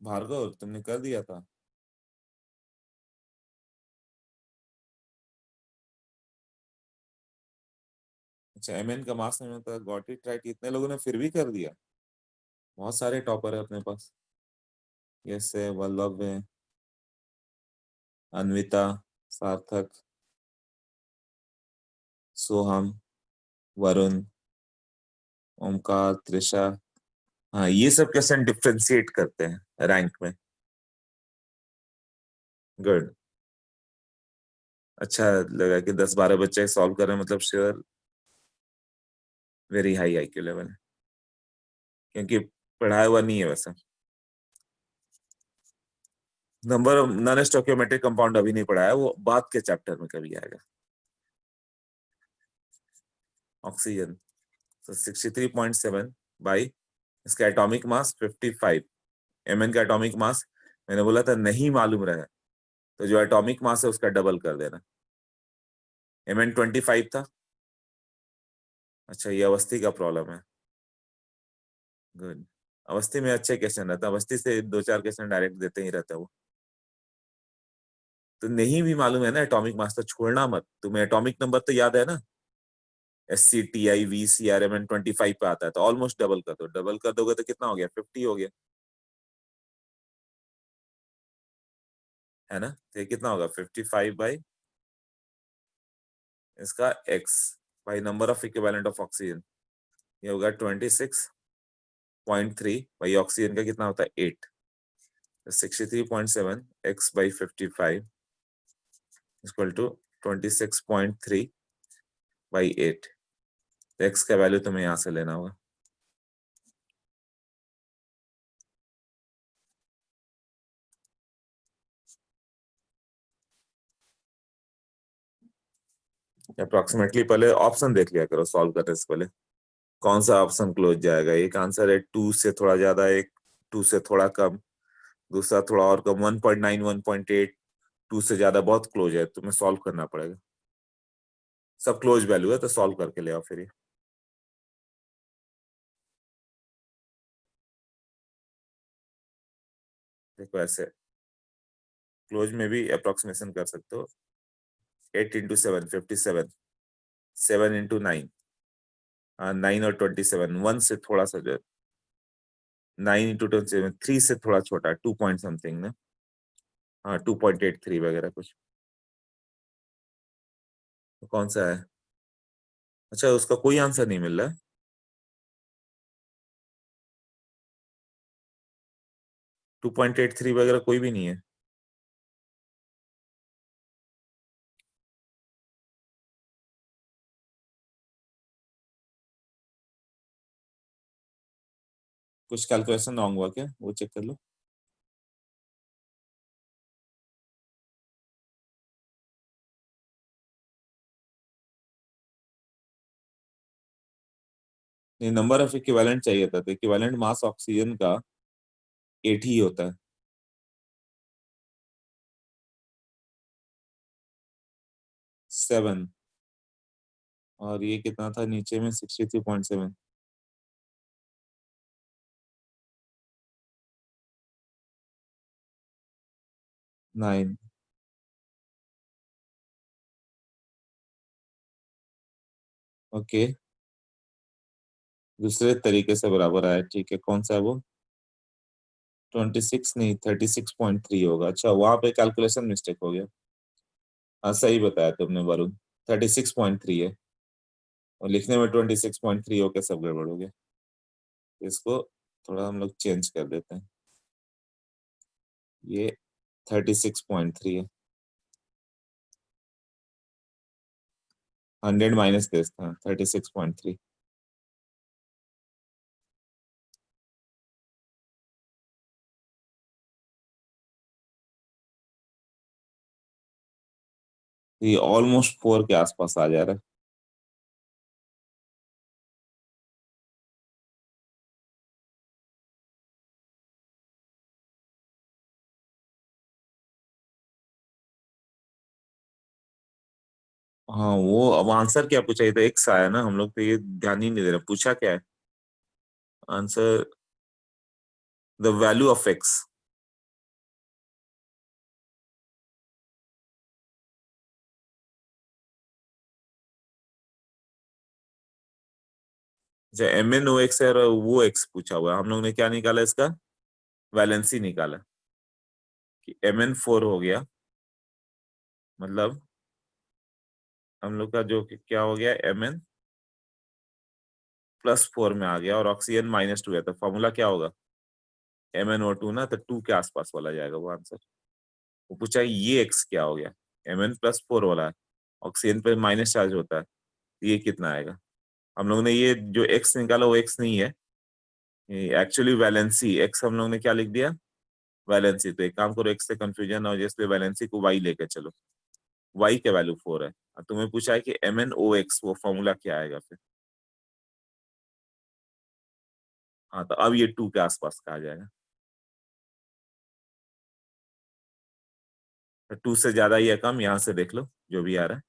भार्गव तुमने कर दिया था। अच्छा Mn का मास नहीं होता, गॉट इट राइट, इतने लोगों ने फिर भी कर दिया, बहुत सारे टॉपर है अपने पास। यस है, वल्लभ है, अन्विता, सार्थक, सोहम, वरुण, ओमकार, त्रिषा। हाँ ये सब क्वेश्चन डिफ्रेंशिएट करते हैं रैंक में। गुड, अच्छा लगा कि 10-12 बच्चे सॉल्व कर रहे हैं, मतलब sure very high IQ level है, क्योंकि पढ़ाया हुआ नहीं है वैसा। Number of non stoichiometric compound अभी नहीं पढ़ाया, वो बाद के चैप्टर में कभी आएगा। ऑक्सीजन तो 63.7 बाई इसका एटॉमिक मास 55, Mn का एटॉमिक मास मैंने बोला था नहीं मालूम रहा, तो जो एटॉमिक मास है उसका डबल कर देना। Mn 25 था, अच्छा, ये अवस्थी का प्रॉब्लम है। गुड। अवस्थी में अच्छे क्वेश्चन रहता है, अवस्थी से 2-4 क्वेश्चन डायरेक्ट देते ही रहता है वो। तो नहीं भी मालूम है ना एटॉमिक मास तो छोड़ना मत, तुम्हें एटॉमिक नंबर तो याद है ना, SCTIV CRMN 25 पे आता है, तो ऑलमोस्ट डबल कर दो, डबल कर दोगे तो कितना हो गया, 50 हो गया, है ना। तो ये कितना होगा, 55 बाई इसका x by number of equivalent of oxygen, ये होगा 26.3 भाई, ऑक्सीजन का कितना होता है 8, 63.7 x by 55 equal to 26.3 by 8। तो x का वैल्यू तुम्हें यहां से लेना होगा। अप्रोक्सीमेटली पहले ऑप्शन देख लिया करो सॉल्व करने से पहले, कौन सा ऑप्शन क्लोज जाएगा। एक आंसर है 2 से थोड़ा ज्यादा, एक 2 से थोड़ा कम, दूसरा थोड़ा और कम, 1.9 1.8, 2 से ज्यादा बहुत क्लोज है, तुम्हें सॉल्व करना पड़ेगा। सब क्लोज वैल्यू है तो सॉल्व करके ले आओ फिर ये। देखो ऐसे क्लोज में भी अप्रोक्सीमेशन कर सकते हो। 8 इंटू 7 57, 7 इंटू 9, 9 और 27, 1 से थोड़ा सा जो, 9 इंटू 27 3 से थोड़ा छोटा, 2 पॉइंट समथिंग ना, हाँ 2.83 वगैरह कुछ। तो कौन सा है, अच्छा उसका कोई आंसर नहीं मिल रहा है। 2.83 वगैरह कोई भी नहीं है। कुछ कैलकुलेशन रॉन्ग हुआ क्या, वो चेक कर लो। नहीं, नंबर ऑफ इक्विवेलेंट चाहिए था, तो इक्विवेलेंट मास ऑक्सीजन का 8 ही होता है। 7, और ये कितना था नीचे में, 63.7। 9। ओके, दूसरे तरीके से बराबर आया, ठीक है, कौन सा है वो, 26 नहीं 36.3 होगा। अच्छा, वहां पे कैलकुलेशन मिस्टेक हो गया। हाँ सही बताया तुमने वरुण, 36.3 है, और लिखने में 26.3 होकर सब गड़बड़ हो गया। इसको थोड़ा हम लोग चेंज कर देते हैं, ये 36.3 है, 100 माइनस दे, हाँ 36.3। ये ऑलमोस्ट 4 के आसपास आ जा रहा है। हाँ वो अब आंसर क्या पूछा, ये तो एक्स आया ना, हम लोग तो ये ध्यान ही नहीं दे रहे, पूछा क्या है answer, the value of x. जो MnO है और वो एक्स पूछा हुआ है, हम लोग ने क्या निकाला इसका, वैलेंसी निकाला कि Mn4 हो गया, मतलब हम लोग का जो कि क्या हो गया, Mn+4 में आ गया, और ऑक्सीजन -2 है, तो फॉर्मूला क्या होगा, MnO2 ना, तो 2 के आसपास वाला जाएगा वो आंसर। वो पूछा ये एक्स क्या हो गया, Mn+4 वाला है, ऑक्सीजन पे माइनस चार्ज होता है, ये कितना आएगा। हम लोग ने ये जो एक्स निकाला वो एक्स नहीं है, एक्चुअली वैलेंसी, एक्स हम लोग ने क्या लिख दिया, वैलेंसी। तो एक काम करो, एक्स से कंफ्यूजन हो जैसे, वैलेंसी को वाई लेकर चलो, वाई का वैल्यू 4 है, और तुम्हें पूछा है कि MnOx, वो फॉर्मूला क्या आएगा फिर। हाँ तो अब ये 2 के आसपास का आ जाएगा, तो 2 से ज्यादा या कम यहाँ से देख लो जो भी आ रहा है।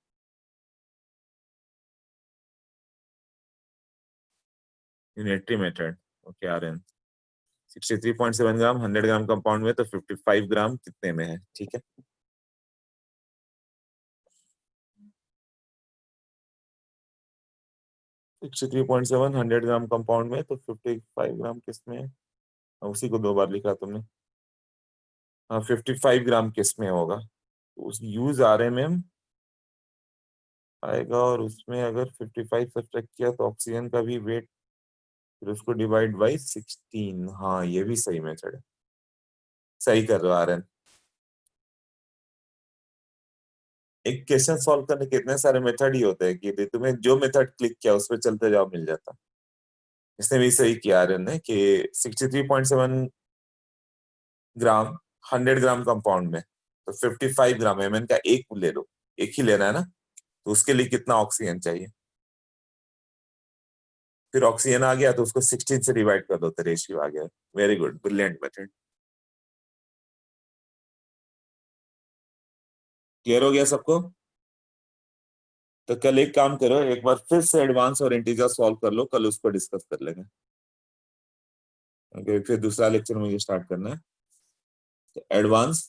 यूनिटरी मेथड, ओके आरएन 63.7 ग्राम 100 ग्राम कंपाउंड में, तो 55 ग्राम कितने में है, ठीक है। थ्री पॉइंट सेवन 100 ग्राम कंपाउंड में, तो 55 ग्राम किस में है, उसी को 2 बार लिखा तुमने। हाँ 55 ग्राम किस में होगा, तो उस यूज आरएम में आएगा, और उसमें अगर 55 सब्ट्रैक्ट किया तो ऑक्सीजन का भी वेट, फिर उसको डिवाइड बाई 16। हाँ ये भी सही मेथड है, सही कर रहे हो आर्यन। एक क्वेश्चन सॉल्व करने के इतने सारे मेथड ही होते हैं कि तुम्हें जो मेथड क्लिक किया उस पर चलते जाओ, मिल जाता। इसने भी सही किया आर्यन ने कि 63.7 ग्राम 100 ग्राम कंपाउंड में, तो 55 ग्राम एमएन का एक ले लो, एक ही लेना है ना, तो उसके लिए कितना ऑक्सीजन चाहिए, फिर ऑक्सीजन आ गया तो उसको 16 से डिवाइड कर दो तो रेशियो आ गया। Very good, brilliant method. Clear हो गया सबको? तो कल एक काम करो, एक बार फिर से एडवांस और इंटीजर सॉल्व कर लो, कल उसको डिस्कस कर लेंगे। ओके, फिर दूसरा लेक्चर मुझे स्टार्ट करना है। तो एडवांस,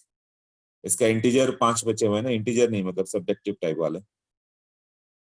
इसका इंटीजर 5 बचे हुए हैं ना, इंटीजर नहीं मतलब सब्जेक्टिव टाइप वाले।